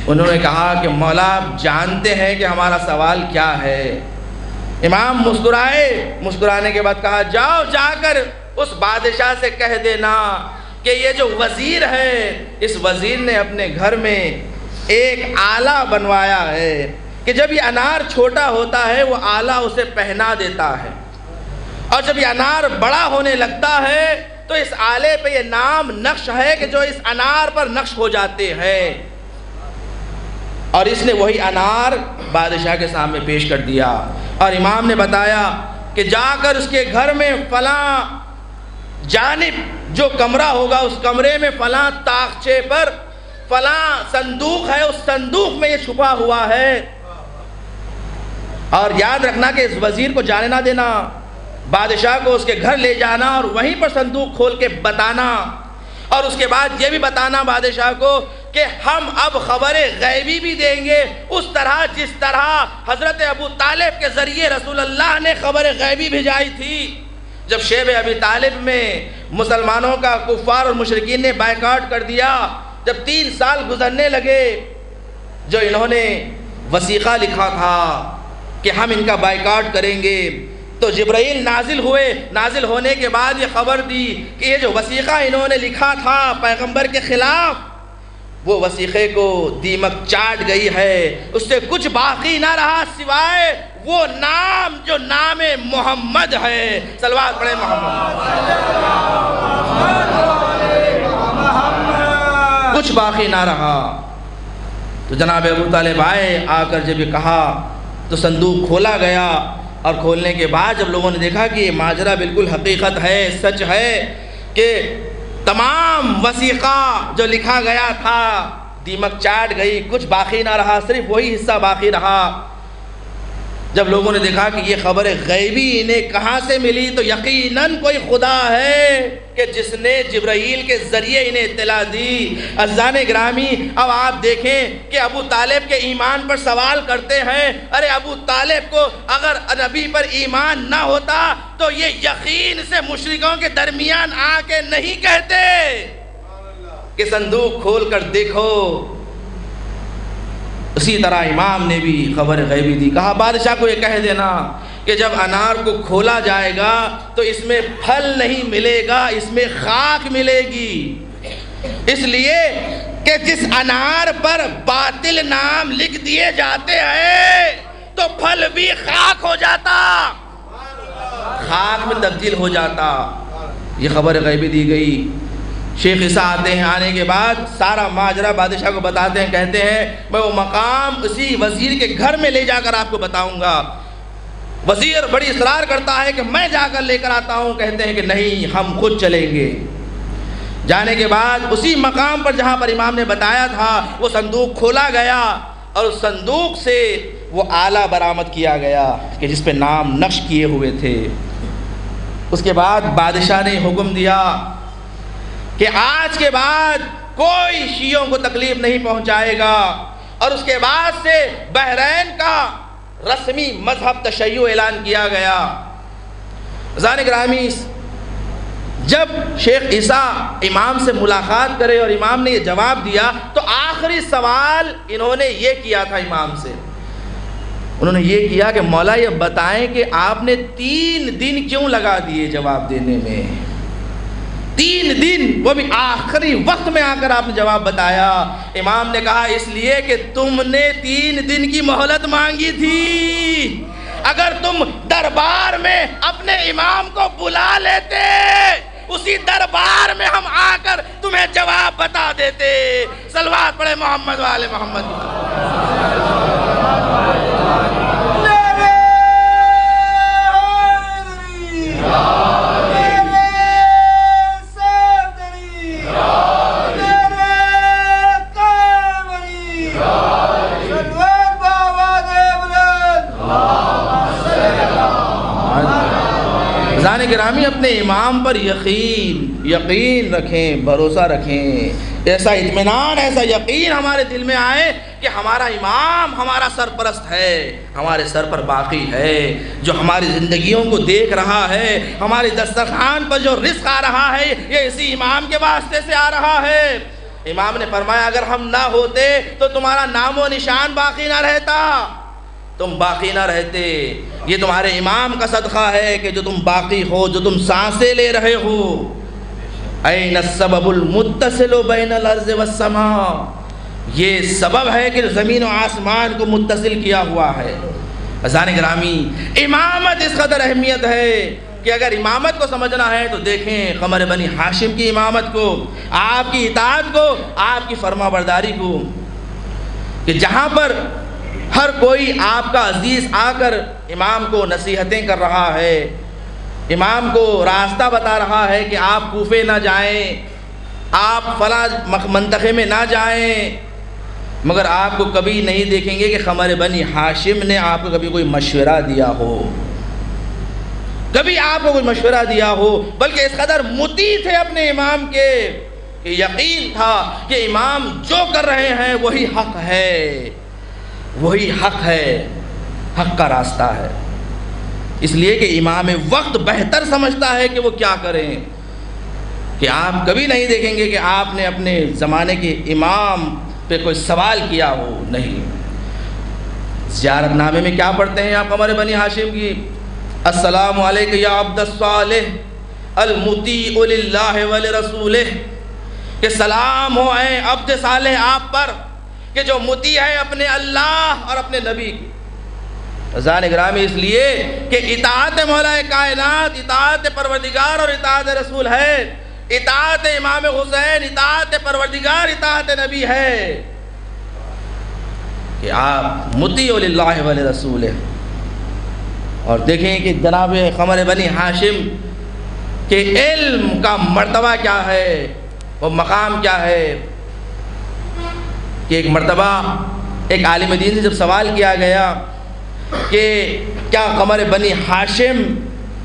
انہوں نے کہا کہ مولا آپ جانتے ہیں کہ ہمارا سوال کیا ہے۔ امام مسکرائے، مسکرانے کے بعد کہا جاؤ جا کر اس بادشاہ سے کہہ دینا کہ یہ جو وزیر ہے، اس وزیر نے اپنے گھر میں ایک آلہ بنوایا ہے کہ جب یہ انار چھوٹا ہوتا ہے وہ آلہ اسے پہنا دیتا ہے، اور جب یہ انار بڑا ہونے لگتا ہے تو اس آلے پہ یہ نام نقش ہے کہ جو اس انار پر نقش ہو جاتے ہیں۔ اور اس نے وہی انار بادشاہ کے سامنے پیش کر دیا، اور امام نے بتایا کہ جا کر اس کے گھر میں فلاں جانب جو کمرہ ہوگا اس کمرے میں فلاں تاخچے پر فلاں صندوق ہے، اس صندوق میں یہ چھپا ہوا ہے، اور یاد رکھنا کہ اس وزیر کو جانے نہ دینا، بادشاہ کو اس کے گھر لے جانا اور وہیں پر صندوق کھول کے بتانا، اور اس کے بعد یہ بھی بتانا بادشاہ کو کہ ہم اب خبر غیبی بھی دیں گے، اس طرح جس طرح حضرت ابو طالب کے ذریعے رسول اللہ نے خبر غیبی بھیجائی تھی۔ جب شیب ابی طالب میں مسلمانوں کا کفار اور مشرکین نے بائیکاٹ کر دیا، جب 3 سال گزرنے لگے، جو انہوں نے وثیقہ لکھا تھا کہ ہم ان کا بائیکاٹ کریں گے، تو جبرائیل نازل ہوئے، نازل ہونے کے بعد یہ خبر دی کہ یہ جو وثیقہ انہوں نے لکھا تھا پیغمبر کے خلاف، وہ وثیقے کو دیمک چاٹ گئی ہے، اس سے کچھ باقی نہ رہا سوائے وہ نام جو نام محمد ہے۔ صلوات پڑھیں محمد، کچھ باقی نہ رہا۔ تو جناب ابو طالب آئے، آ کر جب یہ کہا تو صندوق کھولا گیا، اور کھولنے کے بعد جب لوگوں نے دیکھا کہ یہ ماجرا بالکل حقیقت ہے، سچ ہے کہ تمام وثیقہ جو لکھا گیا تھا دیمک چاٹ گئی، کچھ باقی نہ رہا، صرف وہی حصہ باقی رہا۔ جب لوگوں نے دیکھا کہ یہ خبر غیبی انہیں کہاں سے ملی، تو یقیناً کوئی خدا ہے کہ جس نے جبرائیل کے ذریعے انہیں اطلاع دی۔ عزیزان گرامی، اب آپ دیکھیں کہ ابو طالب کے ایمان پر سوال کرتے ہیں، ارے ابو طالب کو اگر نبی پر ایمان نہ ہوتا تو یہ یقین سے مشرکوں کے درمیان آ کے نہیں کہتے کہ صندوق کھول کر دیکھو اسی طرح امام نے بھی خبر غیبی دی، کہا بادشاہ کو یہ کہہ دینا کہ جب انار کو کھولا جائے گا تو اس میں پھل نہیں ملے گا، اس میں خاک ملے گی، اس لیے کہ جس انار پر باطل نام لکھ دیے جاتے ہیں تو پھل بھی خاک ہو جاتا، خاک میں تبدیل ہو جاتا۔ یہ خبر غیبی دی گئی۔ شیخ عیسیٰ آتے ہیں، آنے کے بعد سارا ماجرا بادشاہ کو بتاتے ہیں، کہتے ہیں میں وہ مقام اسی وزیر کے گھر میں لے جا کر آپ کو بتاؤں گا۔ وزیر بڑی اصرار کرتا ہے کہ میں جا کر لے کر آتا ہوں، کہتے ہیں کہ نہیں، ہم خود چلیں گے۔ جانے کے بعد اسی مقام پر جہاں پر امام نے بتایا تھا وہ صندوق کھولا گیا اور اس صندوق سے وہ آلہ برآمد کیا گیا کہ جس پہ نام نقش کیے ہوئے تھے۔ اس کے بعد بادشاہ نے حکم دیا کہ آج کے بعد کوئی شیعوں کو تکلیف نہیں پہنچائے گا، اور اس کے بعد سے بحرین کا رسمی مذہب تشیع اعلان کیا گیا۔ عزیزان گرامی، جب شیخ عیسیٰ امام سے ملاقات کرے اور امام نے یہ جواب دیا تو آخری سوال انہوں نے یہ کیا تھا امام سے، انہوں نے یہ کیا کہ مولا یہ بتائیں کہ آپ نے 3 دن کیوں لگا دیے جواب دینے میں؟ 3 دن، وہ بھی آخری وقت میں آ کر آپ نے جواب بتایا۔ امام نے کہا اس لیے کہ تم نے 3 دن کی مہلت مانگی تھی، اگر تم دربار میں اپنے امام کو بلا لیتے اسی دربار میں ہم آ کر تمہیں جواب بتا دیتے۔ صلوات پڑھے محمد والے محمد۔ عزیزان گرامی، اپنے امام پر یقین رکھیں، بھروسہ رکھیں، ایسا اطمینان، ایسا یقین ہمارے دل میں آئے کہ ہمارا امام ہمارا سرپرست ہے، ہمارے سر پر باقی ہے، جو ہماری زندگیوں کو دیکھ رہا ہے، ہماری دسترخوان پر جو رزق آ رہا ہے یہ اسی امام کے واسطے سے آ رہا ہے۔ امام نے فرمایا اگر ہم نہ ہوتے تو تمہارا نام و نشان باقی نہ رہتا، تم باقی نہ رہتے۔ یہ تمہارے امام کا صدقہ ہے کہ جو تم باقی ہو، جو تم سانسیں لے رہے ہو۔ این السبب المتصل بین الارض والسماء، یہ سبب ہے کہ زمین و آسمان کو متصل کیا ہوا ہے۔ عزیزان گرامی، امامت اس قدر اہمیت ہے کہ اگر امامت کو سمجھنا ہے تو دیکھیں قمر بنی ہاشم کی امامت کو، آپ کی اطاعت کو، آپ کی فرما برداری کو، کہ جہاں پر ہر کوئی آپ کا عزیز آ کر امام کو نصیحتیں کر رہا ہے، امام کو راستہ بتا رہا ہے کہ آپ کوفے نہ جائیں، آپ فلاں منطقے میں نہ جائیں، مگر آپ کو کبھی نہیں دیکھیں گے کہ قمر بنی ہاشم نے آپ کو کبھی کوئی مشورہ دیا ہو، کبھی آپ کو کوئی مشورہ دیا ہو، بلکہ اس قدر مطیع تھے اپنے امام کے کہ یقین تھا کہ امام جو کر رہے ہیں وہی حق ہے، وہی حق ہے، حق کا راستہ ہے۔ اس لیے کہ امام وقت بہتر سمجھتا ہے کہ وہ کیا کریں، کہ آپ کبھی نہیں دیکھیں گے کہ آپ نے اپنے زمانے کے امام پہ کوئی سوال کیا ہو، نہیں۔ زیارت نامے میں کیا پڑھتے ہیں آپ قمر بنی ہاشم کی؟ السلام علیک یا عبد الصالح المطیع للہ ولرسولہ، کہ سلام ہو اے عبد صالح آپ پر کہ جو مطیع ہے اپنے اللہ اور اپنے نبی کی۔ عزیزان گرامی، اس لیے کہ اطاعت مولا کائنات، اطاعت پروردگار اور اطاعت رسول ہے، اطاعت امام حسین، اطاعت پروردگار، اطاعت نبی ہے، کہ آپ مطیع للہ ولرسولہ۔ اور دیکھیں کہ جناب قمر بنی ہاشم کے علم کا مرتبہ کیا ہے، وہ مقام کیا ہے، کہ ایک مرتبہ ایک عالم دین سے جب سوال کیا گیا کہ کیا قمر بنی ہاشم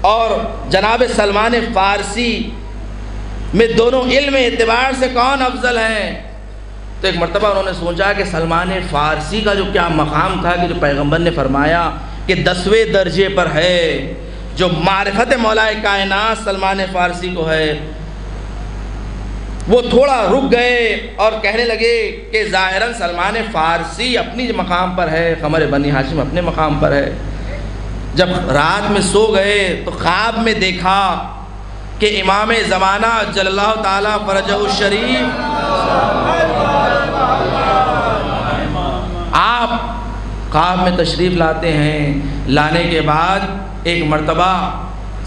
اور جناب سلمان فارسی میں دونوں علم اعتبار سے کون افضل ہیں، تو ایک مرتبہ انہوں نے سوچا کہ سلمان فارسی کا جو کیا مقام تھا کہ جو پیغمبر نے فرمایا کہ 10ویں درجے پر ہے، جو معرفت مولا کائنات سلمان فارسی کو ہے۔ وہ تھوڑا رک گئے اور کہنے لگے کہ ظاہراً سلمان فارسی اپنی مقام پر ہے، قمر بنی ہاشم اپنے مقام پر ہے۔ جب رات میں سو گئے تو خواب میں دیکھا کہ امام زمانہ جل اللہ تعالیٰ فرجہ الشریف آپ خواب میں تشریف لاتے ہیں۔ لانے کے بعد ایک مرتبہ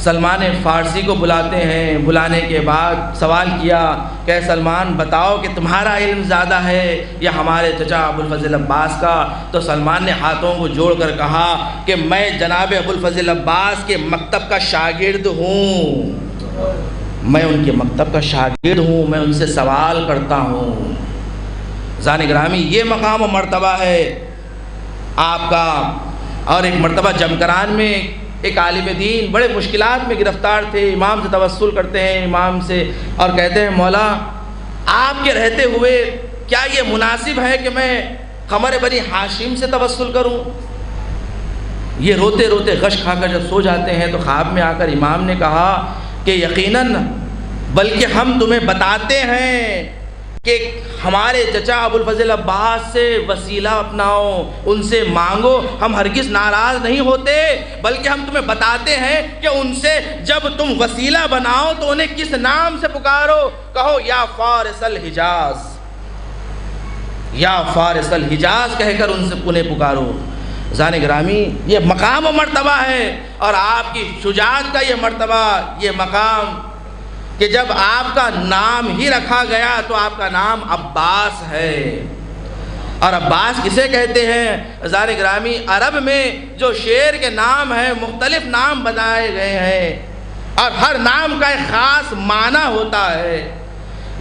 سلمان فارسی کو بلاتے ہیں۔ بلانے کے بعد سوال کیا کہ سلمان بتاؤ کہ تمہارا علم زیادہ ہے یا ہمارے چچا ابوالفضل عباس کا؟ تو سلمان نے ہاتھوں کو جوڑ کر کہا کہ میں جناب ابوالفضل عباس کے مکتب کا شاگرد ہوں، میں ان کے مکتب کا شاگرد ہوں، میں ان سے سوال کرتا ہوں۔ زان گرامی یہ مقام و مرتبہ ہے آپ کا۔ اور ایک مرتبہ جمکران میں ایک عالم دین بڑے مشکلات میں گرفتار تھے، امام سے توسل کرتے ہیں، امام سے، اور کہتے ہیں مولا آپ کے رہتے ہوئے کیا یہ مناسب ہے کہ میں قمر بنی ہاشم سے توسل کروں؟ یہ روتے روتے غش کھا کر جب سو جاتے ہیں تو خواب میں آ کر امام نے کہا کہ یقیناً بلکہ ہم تمہیں بتاتے ہیں کہ ہمارے چچا ابوالفضل عباس سے وسیلہ اپناؤ، ان سے مانگو، ہم ہرگز ناراض نہیں ہوتے، بلکہ ہم تمہیں بتاتے ہیں کہ ان سے جب تم وسیلہ بناؤ تو انہیں کس نام سے پکارو، کہو یا فارس الحجاز، یا فارس الحجاز کہہ کر ان سے انہیں پکارو۔ زان گرامی یہ مقام و مرتبہ ہے، اور آپ کی شجاعت کا یہ مرتبہ، یہ مقام کہ جب آپ کا نام ہی رکھا گیا تو آپ کا نام عباس ہے۔ اور عباس کسے کہتے ہیں؟ زان گرامی عرب میں جو شیر کے نام ہیں مختلف نام بنائے گئے ہیں، اور ہر نام کا ایک خاص معنی ہوتا ہے۔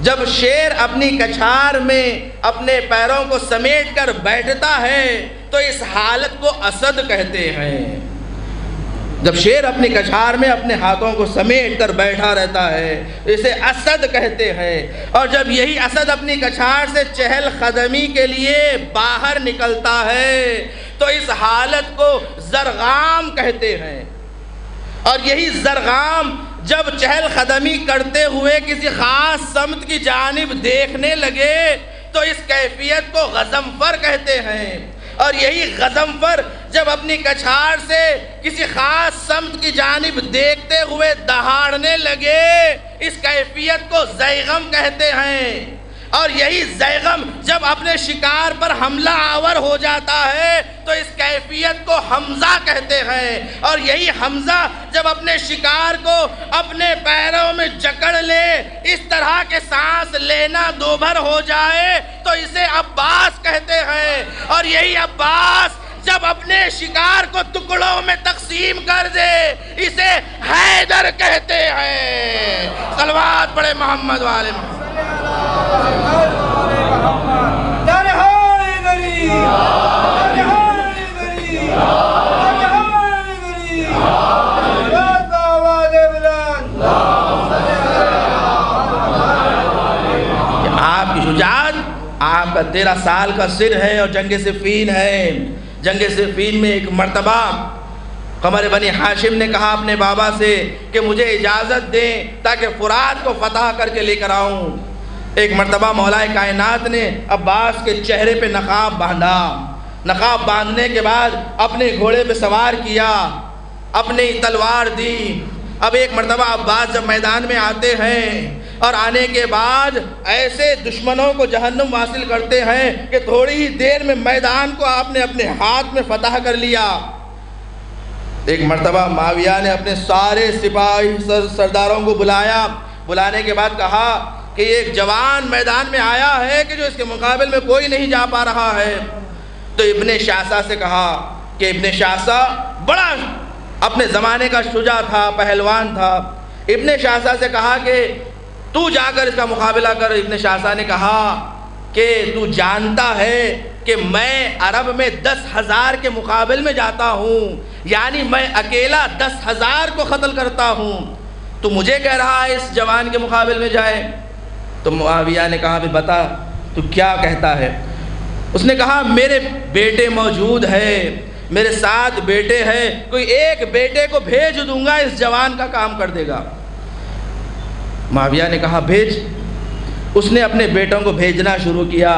جب شیر اپنی کچھار میں اپنے پیروں کو سمیٹ کر بیٹھتا ہے تو اس حالت کو اسد کہتے ہیں۔ جب شیر اپنی کچھار میں اپنے ہاتھوں کو سمیٹ کر بیٹھا رہتا ہے اسے اسد کہتے ہیں، اور جب یہی اسد اپنی کچھار سے چہل قدمی کے لیے باہر نکلتا ہے تو اس حالت کو زرغام کہتے ہیں، اور یہی زرغام جب چہل قدمی کرتے ہوئے کسی خاص سمت کی جانب دیکھنے لگے تو اس کیفیت کو غضنفر کہتے ہیں، اور یہی غضنفر جب اپنی کچھار سے کسی خاص سمت کی جانب دیکھتے ہوئے دہاڑنے لگے اس کیفیت کو زیغم کہتے ہیں، اور یہی زیغم جب اپنے شکار پر حملہ آور ہو جاتا ہے تو اس کیفیت کو حمزہ کہتے ہیں، اور یہی حمزہ جب اپنے شکار کو اپنے پیروں میں جکڑ لے، اس طرح کے سانس لینا دوبھر ہو جائے تو اسے عباس کہتے ہیں، اور یہی عباس جب اپنے شکار کو ٹکڑوں میں تقسیم کر دے اسے حیدر کہتے ہیں۔ صلوات پڑھے محمد والے محمد۔ آپ کی شجاعت، آپ کا 13 سال کا سر ہے اور جنگ صفین ہے۔ جنگ صفین میں ایک مرتبہ قمر بنی ہاشم نے کہا اپنے بابا سے کہ مجھے اجازت دیں تاکہ فرات کو فتح کر کے لے کر آؤں۔ ایک مرتبہ مولا کائنات نے عباس کے چہرے پہ نقاب باندھا، نقاب باندھنے کے بعد اپنے گھوڑے پہ سوار کیا، اپنی تلوار دی۔ اب ایک مرتبہ عباس جب میدان میں آتے ہیں اور آنے کے بعد ایسے دشمنوں کو جہنم واصل کرتے ہیں کہ تھوڑی ہی دیر میں میدان کو آپ نے اپنے ہاتھ میں فتح کر لیا۔ ایک مرتبہ معاویہ نے اپنے سارے سپاہی سرداروں کو بلایا، بلانے کے بعد کہا کہ ایک جوان میدان میں آیا ہے کہ جو اس کے مقابل میں کوئی نہیں جا پا رہا ہے۔ تو ابن شاسا سے کہا کہ ابن شاسا بڑا اپنے زمانے کا شجاع تھا، پہلوان تھا۔ ابن شاسا سے کہا کہ تو جا کر اس کا مقابلہ کر۔ ابن شاسا نے کہا کہ تو جانتا ہے کہ میں عرب میں 10,000 کے مقابل میں جاتا ہوں، یعنی میں اکیلا 10,000 کو قتل کرتا ہوں، تو مجھے کہہ رہا ہے اس جوان کے مقابل میں جائے؟ تو معاویہ نے کہا بھی بتا تو کیا کہتا ہے؟ اس نے کہا میرے بیٹے موجود ہیں، میرے 7 بیٹے ہیں، کوئی ایک بیٹے کو بھیج دوں گا اس جوان کا کام کر دے گا۔ معاویہ نے کہا بھیج۔ اس نے اپنے بیٹوں کو بھیجنا شروع کیا۔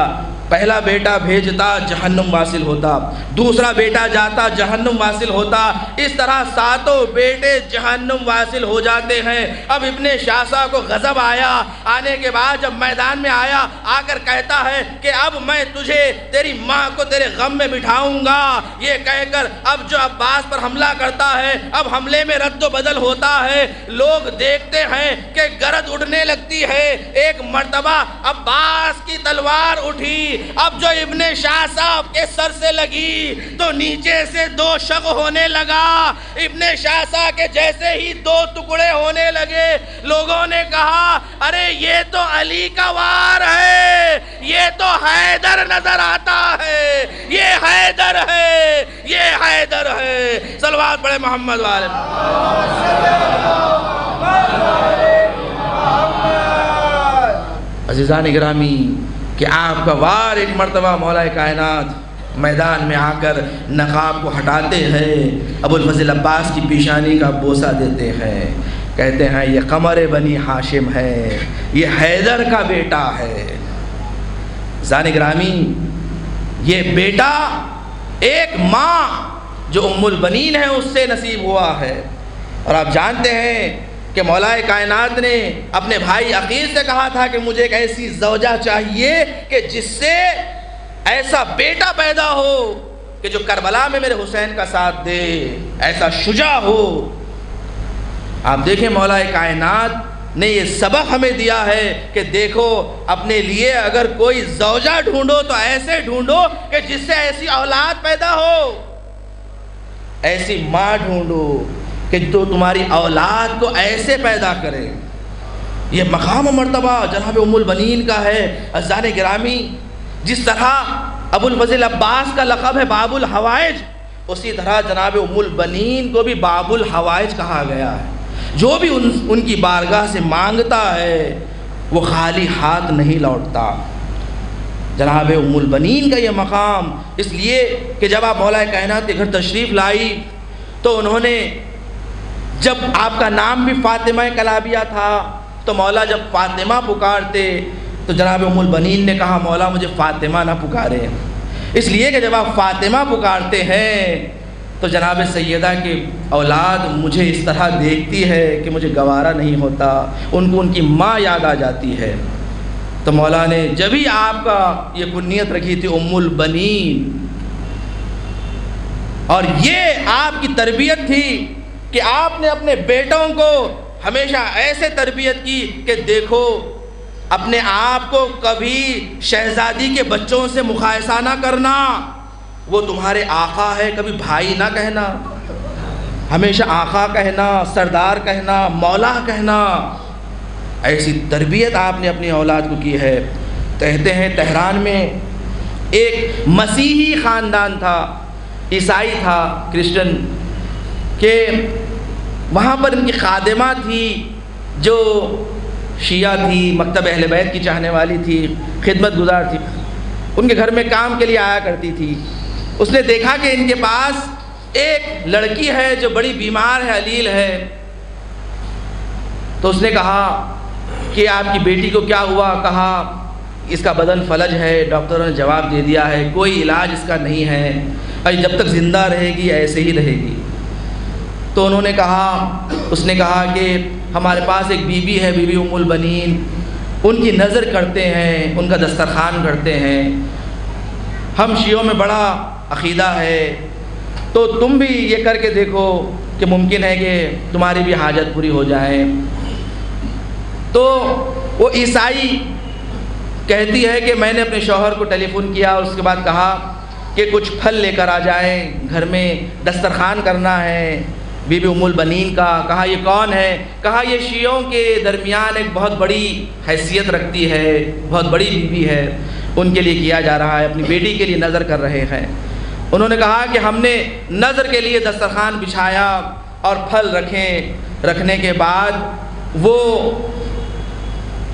پہلا بیٹا بھیجتا جہنم واصل ہوتا، دوسرا بیٹا جاتا جہنم واصل ہوتا، اس طرح ساتوں بیٹے جہنم واصل ہو جاتے ہیں۔ اب ابن شاسا کو غضب آیا، آنے کے بعد جب میدان میں آیا، آ کر کہتا ہے کہ اب میں تجھے تیری ماں کو تیرے غم میں بٹھاؤں گا۔ یہ کہہ کر اب جو عباس پر حملہ کرتا ہے، اب حملے میں رد و بدل ہوتا ہے، لوگ دیکھتے ہیں کہ گرد اڑنے لگتی ہے۔ ایک مرتبہ عباس کی تلوار اٹھی، اب جو ابن شاہ صاحب کے سر سے لگی تو نیچے سے دو شق ہونے لگا۔ ابن شاہ صاحب کے جیسے ہی دو ٹکڑے ہونے لگے، لوگوں نے کہا ارے یہ تو علی کا وار ہے، یہ تو حیدر نظر آتا ہے، یہ حیدر ہے، یہ حیدر ہے۔ صلوات پڑھے محمد والے۔ عزیزان گرامی، کہ آپ کا وار ایک مرتبہ مولا کائنات میدان میں آ کر نقاب کو ہٹاتے ہیں، ابو الفضل عباس کی پیشانی کا بوسہ دیتے ہیں، کہتے ہیں یہ قمر بنی ہاشم ہے، یہ حیدر کا بیٹا ہے۔ عزیزان گرامی، یہ بیٹا ایک ماں جو ام البنین ہے اس سے نصیب ہوا ہے۔ اور آپ جانتے ہیں کہ مولا کائنات نے اپنے بھائی عقیل سے کہا تھا کہ مجھے ایک ایسی زوجہ چاہیے کہ جس سے ایسا بیٹا پیدا ہو کہ جو کربلا میں میرے حسین کا ساتھ دے، ایسا شجاع ہو۔ آپ دیکھیں مولا کائنات نے یہ سبق ہمیں دیا ہے کہ دیکھو اپنے لیے اگر کوئی زوجہ ڈھونڈو تو ایسے ڈھونڈو کہ جس سے ایسی اولاد پیدا ہو، ایسی ماں ڈھونڈو کہ تو تمہاری اولاد کو ایسے پیدا کرے۔ یہ مقام و مرتبہ جناب ام البنین کا ہے۔ عزیزان گرامی، جس طرح ابو الفضل عباس کا لقب ہے باب الحوائج، اسی طرح جناب ام البنین کو بھی باب الحوائج کہا گیا ہے۔ جو بھی ان کی بارگاہ سے مانگتا ہے وہ خالی ہاتھ نہیں لوٹتا۔ جناب ام البنین کا یہ مقام اس لیے کہ جب آپ مولا کائنات کے گھر تشریف لائی تو انہوں نے، جب آپ کا نام بھی فاطمہ کلابیہ تھا تو مولا جب فاطمہ پکارتے تو جناب ام البنین نے کہا مولا مجھے فاطمہ نہ پکارے، اس لیے کہ جب آپ فاطمہ پکارتے ہیں تو جناب سیدہ کی اولاد مجھے اس طرح دیکھتی ہے کہ مجھے گوارا نہیں ہوتا، ان کو ان کی ماں یاد آ جاتی ہے۔ تو مولا نے جب ہی آپ کا یہ کنیت رکھی تھی ام البنین، اور یہ آپ کی تربیت تھی کہ آپ نے اپنے بیٹوں کو ہمیشہ ایسے تربیت کی کہ دیکھو اپنے آپ کو کبھی شہزادی کے بچوں سے مقایسہ نہ کرنا، وہ تمہارے آقا ہے، کبھی بھائی نہ کہنا، ہمیشہ آقا کہنا، سردار کہنا، مولا کہنا۔ ایسی تربیت آپ نے اپنی اولاد کو کی ہے۔ کہتے ہیں تہران میں ایک مسیحی خاندان تھا، عیسائی تھا، کرسچن، کہ وہاں پر ان کی خادمہ تھی جو شیعہ تھی، مکتب اہل بیت کی چاہنے والی تھی، خدمت گزار تھی، ان کے گھر میں کام کے لیے آیا کرتی تھی۔ اس نے دیکھا کہ ان کے پاس ایک لڑکی ہے جو بڑی بیمار ہے، علیل ہے، تو اس نے کہا کہ آپ کی بیٹی کو کیا ہوا؟ کہا اس کا بدن فلج ہے، ڈاکٹروں نے جواب دے دیا ہے کوئی علاج اس کا نہیں ہے، اور جب تک زندہ رہے گی ایسے ہی رہے گی۔ تو انہوں نے کہا، اس نے کہا کہ ہمارے پاس ایک بی بی ہے، بی بی ام البنین، ان کی نظر کرتے ہیں، ان کا دسترخوان کرتے ہیں، ہم شیعوں میں بڑا عقیدہ ہے، تو تم بھی یہ کر کے دیکھو کہ ممکن ہے کہ تمہاری بھی حاجت پوری ہو جائے۔ تو وہ عیسائی کہتی ہے کہ میں نے اپنے شوہر کو ٹیلی فون کیا اور اس کے بعد کہا کہ کچھ پھل لے کر آ جائیں، گھر میں دسترخوان کرنا ہے بی بی ام البنین کا۔ کہا یہ کون ہے؟ کہا یہ شیعوں کے درمیان ایک بہت بڑی حیثیت رکھتی ہے، بہت بڑی بی بی ہے، ان کے لیے کیا جا رہا ہے، اپنی بیٹی کے لیے نظر کر رہے ہیں۔ انہوں نے کہا کہ ہم نے نظر کے لیے دسترخوان بچھایا اور پھل رکھنے کے بعد وہ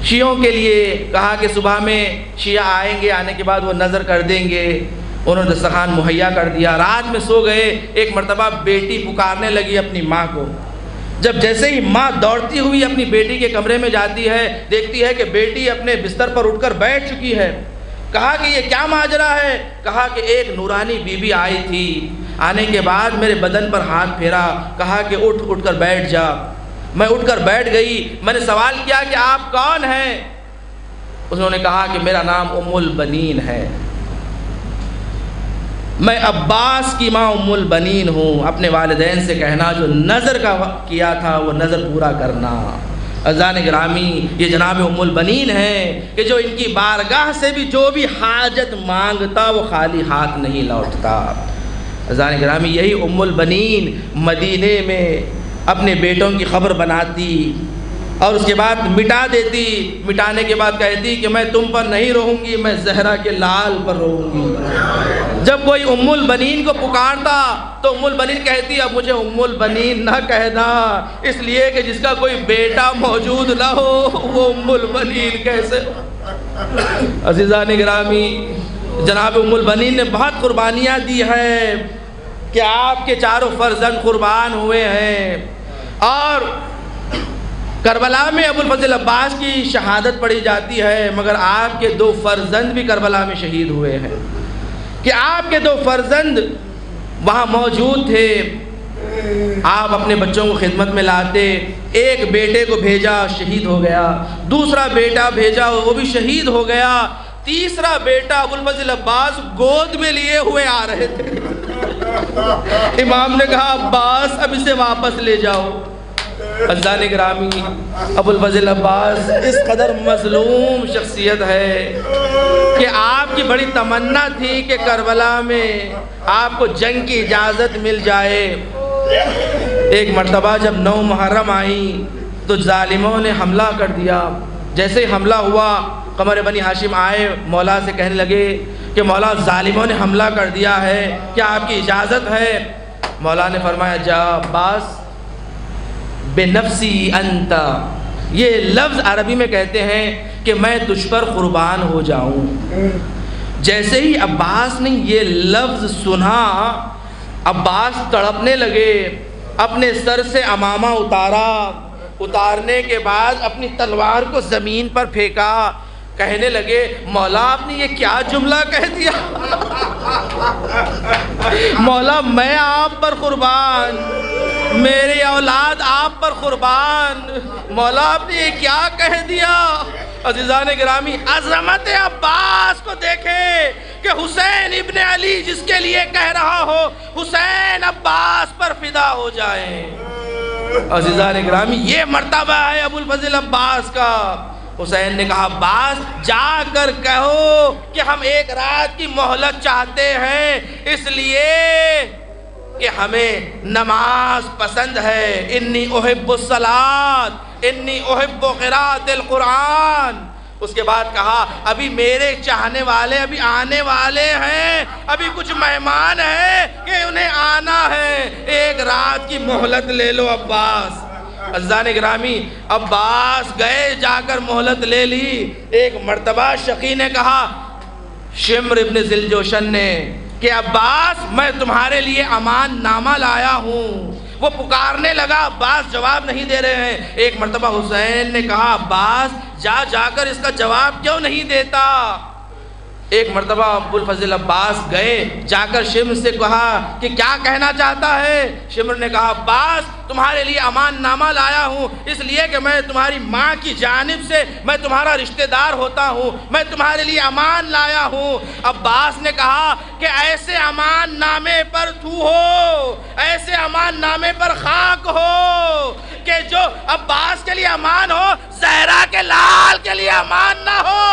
شیعوں کے لیے کہا کہ صبح میں شیعہ آئیں گے، آنے کے بعد وہ نظر کر دیں گے۔ انہوں نے دسترخوان مہیا کر دیا، رات میں سو گئے۔ ایک مرتبہ بیٹی پکارنے لگی اپنی ماں کو جب جیسے ہی ماں دوڑتی ہوئی اپنی بیٹی کے کمرے میں جاتی ہے، دیکھتی ہے کہ بیٹی اپنے بستر پر اٹھ کر بیٹھ چکی ہے، کہا کہ یہ کیا ماجرا ہے؟ کہا کہ ایک نورانی بی بی آئی تھی، آنے کے بعد میرے بدن پر ہاتھ پھیرا، کہا کہ اٹھ کر بیٹھ جا۔ میں اٹھ کر بیٹھ گئی، میں نے سوال کیا کہ آپ کون ہیں؟ انہوں نے کہا کہ میرا نام ام البنین ہے، میں عباس کی ماں ام البنین ہوں۔ اپنے والدین سے کہنا جو نظر کا کیا تھا وہ نظر پورا کرنا۔ عزیزان گرامی، یہ جناب ام البنین ہیں کہ جو ان کی بارگاہ سے بھی جو بھی حاجت مانگتا وہ خالی ہاتھ نہیں لوٹتا۔ عزیزان گرامی، یہی ام البنین مدینے میں اپنے بیٹوں کی خبر بناتی اور اس کے بعد مٹا دیتی، مٹانے کے بعد کہتی کہ میں تم پر نہیں رہوں گی، میں زہرا کے لال پر رہوں گی۔ جب کوئی ام البنین کو پکارتا تو ام البنین کہتی اب مجھے ام البنین نہ کہنا، اس لیے کہ جس کا کوئی بیٹا موجود نہ ہو وہ ام البنین کیسے؟ عزیزان گرامی، جناب ام البنین نے بہت قربانیاں دی ہے کہ آپ کے چاروں فرزند قربان ہوئے ہیں، اور کربلا میں ابو الفضل عباس کی شہادت پڑھی جاتی ہے، مگر آپ کے 2 فرزند بھی کربلا میں شہید ہوئے ہیں کہ آپ کے 2 فرزند وہاں موجود تھے۔ آپ اپنے بچوں کو خدمت میں لاتے، ایک بیٹے کو بھیجا شہید ہو گیا، دوسرا بیٹا بھیجا وہ بھی شہید ہو گیا، تیسرا بیٹا ابو الفضل عباس گود میں لیے ہوئے آ رہے تھے۔ امام نے کہا عباس اب اسے واپس لے جاؤ۔ عزیزان گرامی، ابو الفضل عباس اس قدر مظلوم شخصیت ہے کہ آپ کی بڑی تمنا تھی کہ کربلا میں آپ کو جنگ کی اجازت مل جائے۔ ایک مرتبہ جب 9 محرم آئی تو ظالموں نے حملہ کر دیا۔ جیسے ہی حملہ ہوا، قمر بنی ہاشم آئے، مولا سے کہنے لگے کہ مولا ظالموں نے حملہ کر دیا ہے، کیا آپ کی اجازت ہے؟ مولا نے فرمایا جا عباس، بے نفسی انت، یہ لفظ عربی میں کہتے ہیں کہ میں تجھ پر قربان ہو جاؤں۔ جیسے ہی عباس نے یہ لفظ سنا، عباس تڑپنے لگے، اپنے سر سے عمامہ اتارا، اتارنے کے بعد اپنی تلوار کو زمین پر پھینکا، کہنے لگے مولا آپ نے یہ کیا جملہ کہہ دیا؟ مولا میں آپ پر قربان، میرے اولاد آپ پر قربان، مولا آپ نے یہ کیا کہہ دیا؟ عزیزان گرامی، عظمت عباس کو دیکھیں کہ حسین ابن علی جس کے لیے کہہ رہا ہو حسین عباس پر فدا ہو جائیں۔ عزیزان گرامی، یہ مرتبہ ہے ابو الفضل عباس کا۔ حسین نے کہا عباس جا کر کہو کہ ہم ایک رات کی مہلت چاہتے ہیں، اس لیے کہ ہمیں نماز پسند ہے۔ انی احب الصلاۃ، انی احب قراءۃ القرآن۔ اس کے بعد کہا ابھی میرے چاہنے والے ابھی آنے والے ہیں، ابھی کچھ مہمان ہیں کہ انہیں آنا ہے، ایک رات کی مہلت لے لو عباس۔ عزیزان گرامی، عباس گئے، جا کر مہلت لے لی۔ ایک مرتبہ شقی نے کہا شمر ابن ذوالجوشن نے کہ عباس میں تمہارے لیے امان نامہ لایا ہوں۔ وہ پکارنے لگا، عباس جواب نہیں دے رہے ہیں۔ ایک مرتبہ حسین نے کہا عباس جا کر اس کا جواب کیوں نہیں دیتا؟ ایک مرتبہ ابو الفضل عباس گئے، جا کر شمر سے کہا کہ کیا کہنا چاہتا ہے؟ شمر نے کہا عباس تمہارے لیے امان نامہ لایا ہوں، اس لیے کہ میں تمہاری ماں کی جانب سے میں تمہارا رشتہ دار ہوتا ہوں، میں تمہارے لیے امان لایا ہوں۔ عباس نے کہا کہ ایسے امان نامے پر تو ہو، ایسے امان نامے پر خاک ہو کہ جو عباس کے لیے امان ہو زہرا کے لال کے لیے امان نہ ہو۔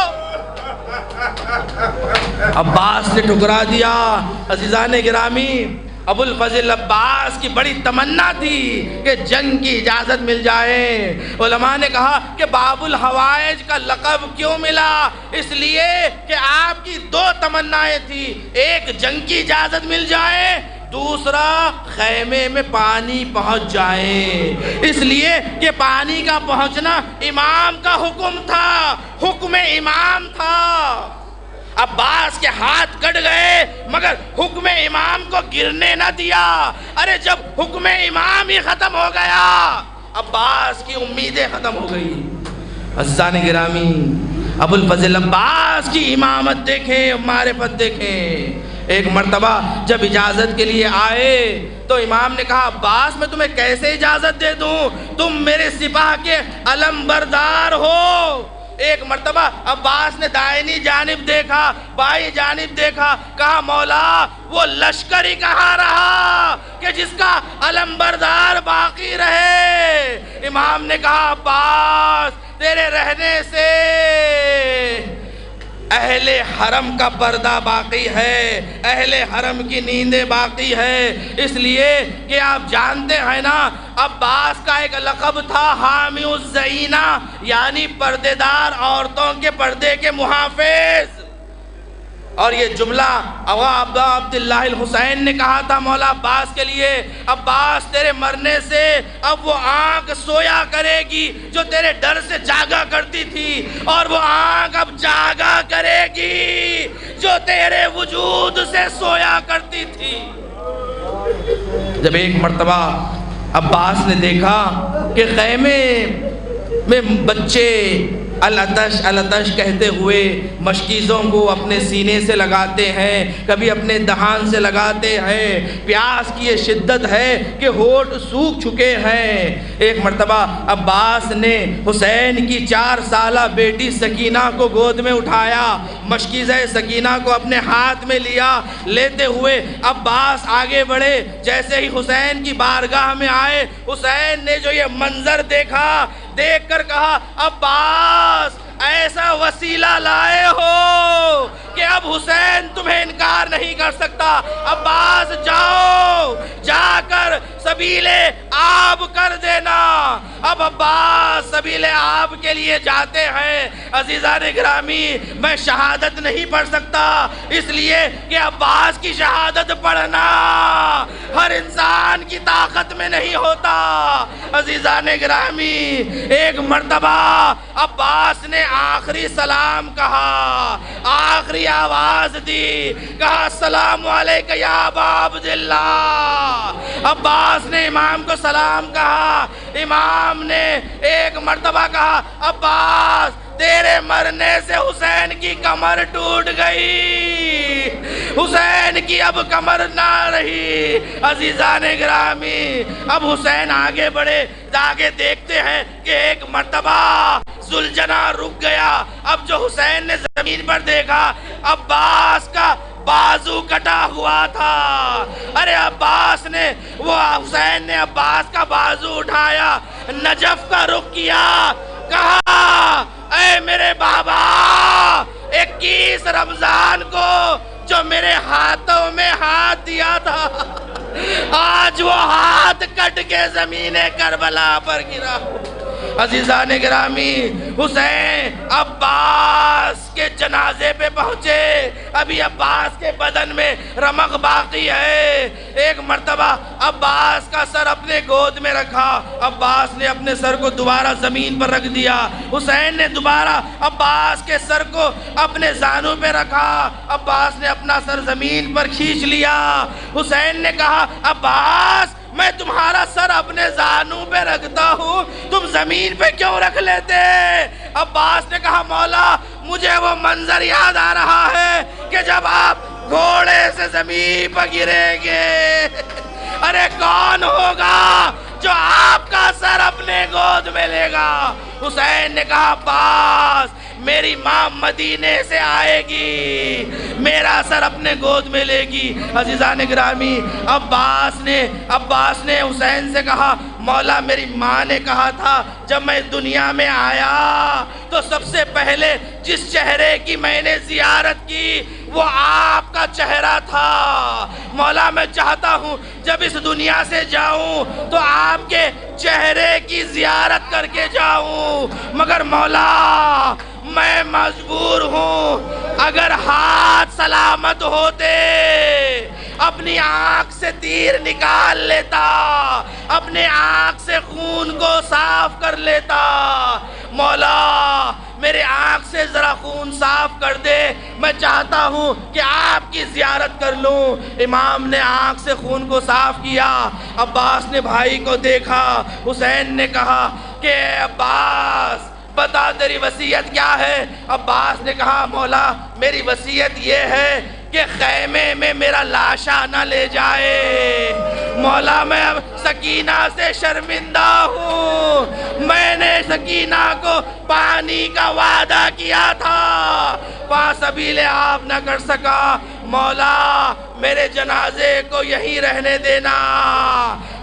عباس نے ٹھکرا دیا۔ عزیزان گرامی، ابو الفضل عباس کی بڑی تمنا تھی کہ جنگ کی اجازت مل جائے۔ علماء نے کہا کہ باب الحوائج کا لقب کیوں ملا؟ اس لیے کہ آپ کی 2 تمنائیں تھی، ایک جنگ کی اجازت مل جائے، دوسرا خیمے میں پانی پہنچ جائے، اس لیے کہ پانی کا پہنچنا امام کا حکم تھا، حکم امام تھا۔ عباس کے ہاتھ کٹ گئے مگر حکم امام کو گرنے نہ دیا۔ ارے جب حکم امام ہی ختم ہو گیا عباس کی امیدیں ختم ہو گئی۔ عزیزان گرامی، ابو الفضل عباس کی امامت دیکھیں، معرفت دیکھیں۔ ایک مرتبہ جب اجازت کے لیے آئے تو امام نے کہا عباس میں تمہیں کیسے اجازت دے دوں، تم میرے سپاہ کے علم بردار ہو۔ ایک مرتبہ عباس نے دائنی جانب دیکھا، بائیں جانب دیکھا، کہا مولا وہ لشکر ہی کہاں رہا کہ جس کا علم بردار باقی رہے۔ امام نے کہا عباس تیرے رہنے سے اہل حرم کا پردہ باقی ہے، اہل حرم کی نیندیں باقی ہے، اس لیے کہ آپ جانتے ہیں نا عباس کا ایک لقب تھا حامی الزینہ، یعنی پردے دار، عورتوں کے پردے کے محافظ۔ اور یہ جملہ ابا عبداللہ الحسین نے کہا تھا مولا عباس کے لیے، عباس تیرے مرنے سے اب وہ آنکھ سویا کرے گی جو تیرے ڈر سے جاگا کرتی تھی، اور وہ آنکھ اب جاگا کرے گی جو تیرے وجود سے سویا کرتی تھی۔ جب ایک مرتبہ عباس نے دیکھا کہ خیمے میں بچے العطش العطش کہتے ہوئے مشکیزوں کو اپنے سینے سے لگاتے ہیں، کبھی اپنے دہان سے لگاتے ہیں، پیاس کی یہ شدت ہے کہ ہونٹ سوکھ چکے ہیں۔ ایک مرتبہ عباس نے حسین کی 4 سالہ بیٹی سکینہ کو گود میں اٹھایا، مشکیزہ سکینہ کو اپنے ہاتھ میں لیا، لیتے ہوئے عباس آگے بڑھے۔ جیسے ہی حسین کی بارگاہ میں آئے، حسین نے جو یہ منظر دیکھا، دیکھ کر کہا عباس ایسا وسیلہ لائے ہو کہ اب حسین تمہیں انکار نہیں کر سکتا۔ عباس جاؤ، جا کر سبیل آب کر دینا۔ اب عباس سبیل آب کے لیے جاتے ہیں۔ عزیزان گرامی، میں شہادت نہیں پڑھ سکتا اس لیے کہ عباس کی شہادت پڑھنا ہر انسان کی طاقت میں نہیں ہوتا۔ عزیزان گرامی، ایک مرتبہ عباس نے آخری سلام کہا، آخری آواز دی، کہا السلام علیکہ یا ابا عبداللہ۔ عباس نے امام کو سلام کہا۔ امام نے ایک مرتبہ کہا عباس تیرے مرنے سے حسین کی کمر ٹوٹ گئی، حسین کی اب کمر نہ رہی۔ عزیزان گرامی، اب حسین آگے بڑھے، آگے دیکھتے ہیں کہ ایک مرتبہ ذوالجناح رک گیا۔ اب جو حسین نے زمین پر دیکھا، عباس کا بازو کٹا ہوا تھا۔ ارے عباس نے، وہ حسین نے عباس کا بازو اٹھایا، نجف کا رخ کیا، کہا اے میرے بابا 21 رمضان کو جو میرے ہاتھوں میں ہاتھ دیا تھا، آج وہ ہاتھ کٹ کے زمین کربلا پر گرا۔ عزیزان گرامی، حسین عباس کے جنازے پہ پہنچے، ابھی عباس کے بدن میں رمق باقی ہے۔ ایک مرتبہ عباس کا سر اپنے گود میں رکھا، عباس نے اپنے سر کو دوبارہ زمین پر رکھ دیا، حسین نے دوبارہ عباس کے سر کو اپنے زانوں پہ رکھا، عباس نے اپنا سر زمین پر کھینچ لیا۔ حسین نے کہا عباس میں تمہارا سر اپنے زانوں پہ رکھتا ہوں، تم زمین پہ کیوں رکھ لیتے؟ عباس نے کہا مولا مجھے وہ منظر یاد آ رہا ہے کہ جب آپ گھوڑے سے زمین پر گریں گے، ارے کون ہوگا جو آپ کا سر اپنے گود میں لے گا؟ حسین نے کہا عباس میری ماں مدینے سے آئے گی، میرا سر اپنے گود میں لے گی۔ عزیزان گرامی، عباس نے حسین سے کہا مولا میری ماں نے کہا تھا جب میں دنیا میں آیا تو سب سے پہلے جس چہرے کی میں نے زیارت کی وہ آپ کا چہرہ تھا۔ مولا میں چاہتا ہوں جب اس دنیا سے جاؤں تو آپ کے چہرے کی زیارت کر کے جاؤں، مگر مولا میں مجبور ہوں، اگر ہاتھ سلامت ہوتے اپنی آنکھ سے تیر نکال لیتا، اپنے آنکھ سے خون کو صاف کر لیتا۔ مولا میرے آنکھ سے ذرا خون صاف کر دے، میں چاہتا ہوں کہ آپ کی زیارت کر لوں۔ امام نے آنکھ سے خون کو صاف کیا، عباس نے بھائی کو دیکھا، حسین نے کہا کہ عباس بتا تیری وصیت کیا ہے؟ عباس نے کہا مولا میری وصیت یہ ہے کہ خیمے میں میرا لاشا نہ لے جائے، مولا میں اب سکینہ سے شرمندہ ہوں، میں نے سکینہ کو پانی کا وعدہ کیا تھا، پاسبیل آپ نہ کر سکا، مولا میرے جنازے کو یہیں رہنے دینا۔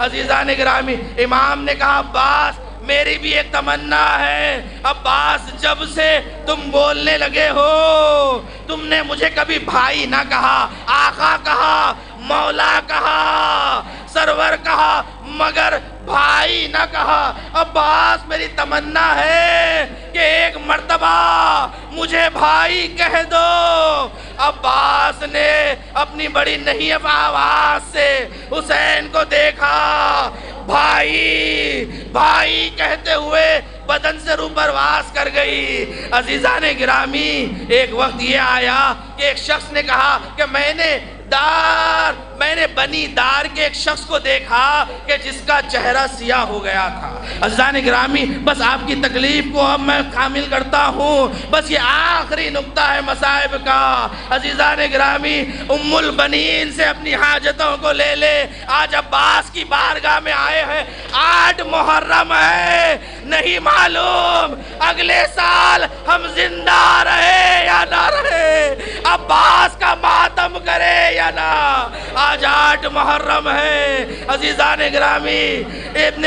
عزیزان گرامی، امام نے کہا عباس میری بھی ایک تمنا ہے، عباس جب سے تم بولنے لگے ہو تم نے مجھے کبھی بھائی نہ کہا، آقا کہا، مولا کہا، سرور کہا، مگر بھائی نہ کہا۔ عباس میری تمنا ہے کہ ایک مرتبہ مجھے بھائی کہہ دو۔ عباس نے اپنی بڑی نحیف آواز سے حسین کو دیکھا، بھائی بھائی کہتے ہوئے بدن سے روح پرواز کر گئی۔ عزیزان گرامی، ایک وقت یہ آیا کہ ایک شخص نے کہا کہ میں نے بنی دار کے ایک شخص کو دیکھا کہ جس کا چہرہ سیاہ ہو گیا تھا۔ عزیزان گرامی، بس آپ کی تکلیف کو اب میں کامل کرتا ہوں، بس یہ آخری نقطہ ہے مصائب کا۔ عزیزان گرامی، ام البنین سے اپنی حاجتوں کو لے لے، آج عباس کی بارگاہ میں آئے ہیں، 8 محرم ہے، نہیں معلوم اگلے سال ہم زندہ رہے یا نہ رہے، عباس کا ماتم کرے یا نہ۔ آج 8 محرم ہے۔ عزیزان گرامی، ابن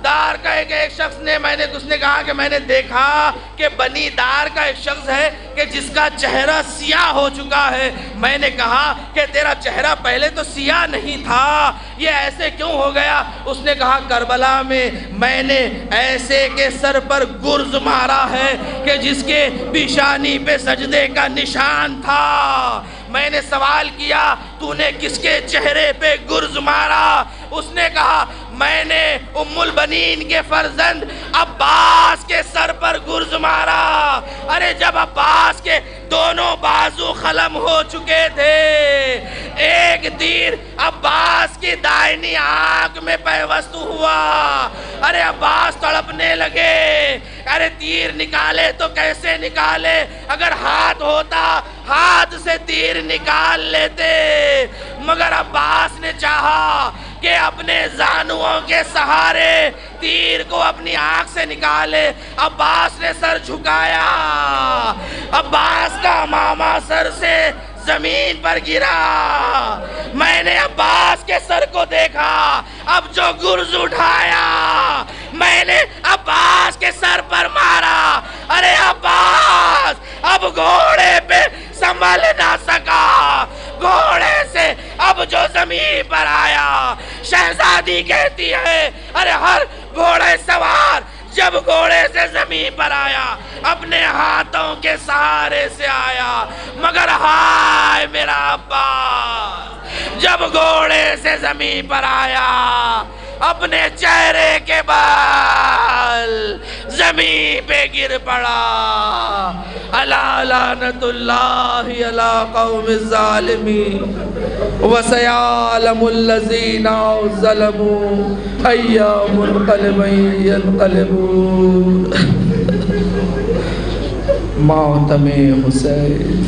دار کا ایک شخص نے اس نے کہا کہ میں نے دیکھا کہ بنی دار کا ایک شخص ہے کہ جس کا چہرہ سیاہ ہو چکا ہے۔ میں نے کہا کہ تیرا چہرہ پہلے تو سیاہ نہیں تھا، یہ ایسے کیوں ہو گیا؟ اس نے کہا کربلا میں نے ایسے کے سر پر گرز مارا ہے کہ جس کے پیشانی پہ سجدے کا نشان تھا۔ میں نے سوال کیا تو نے کس کے چہرے پہ گرز مارا؟ اس نے کہا میں نے ام البنین کے فرزند عباس کے سر پر گرز مارا۔ ارے جب عباس کے دونوں بازو خلم ہو چکے تھے، ایک تیر عباس کی دائنی آنکھ میں پیوست ہوا، ارے عباس تڑپنے لگے، ارے تیر نکالے تو کیسے نکالے؟ اگر ہاتھ ہوتا ہاتھ سے تیر نکال لیتے، مگر عباس نے چاہا کہ اپنے زانوؤں کے سہارے تیر کو اپنی آنکھ سے نکالے۔ عباس نے سر جھکایا، عباس کا ماما سر سے زمین پر گرا۔ میں نے عباس کے سر کو دیکھا، اب جو گرز اٹھایا میں نے عباس کے سر پر مارا۔ ارے عباس اب گھوڑے پہ سنبھل نہ سکا، گھوڑے سے اب جو زمین پر آیا، شہزادی کہتی ہے ارے ہر گھوڑے سوار جب گھوڑے سے زمین پر آیا اپنے ہاتھوں کے سہارے سے آیا، مگر ہائے میرا عباس جب گھوڑے سے زمین پر آیا اپنے چہرے کے بال زمین پہ گر پڑا۔ الا لعنت اللہ علی قوم الظالمین وسیعلم الذین ظلموا ای منقلب ینقلبون۔ ماتم حسین۔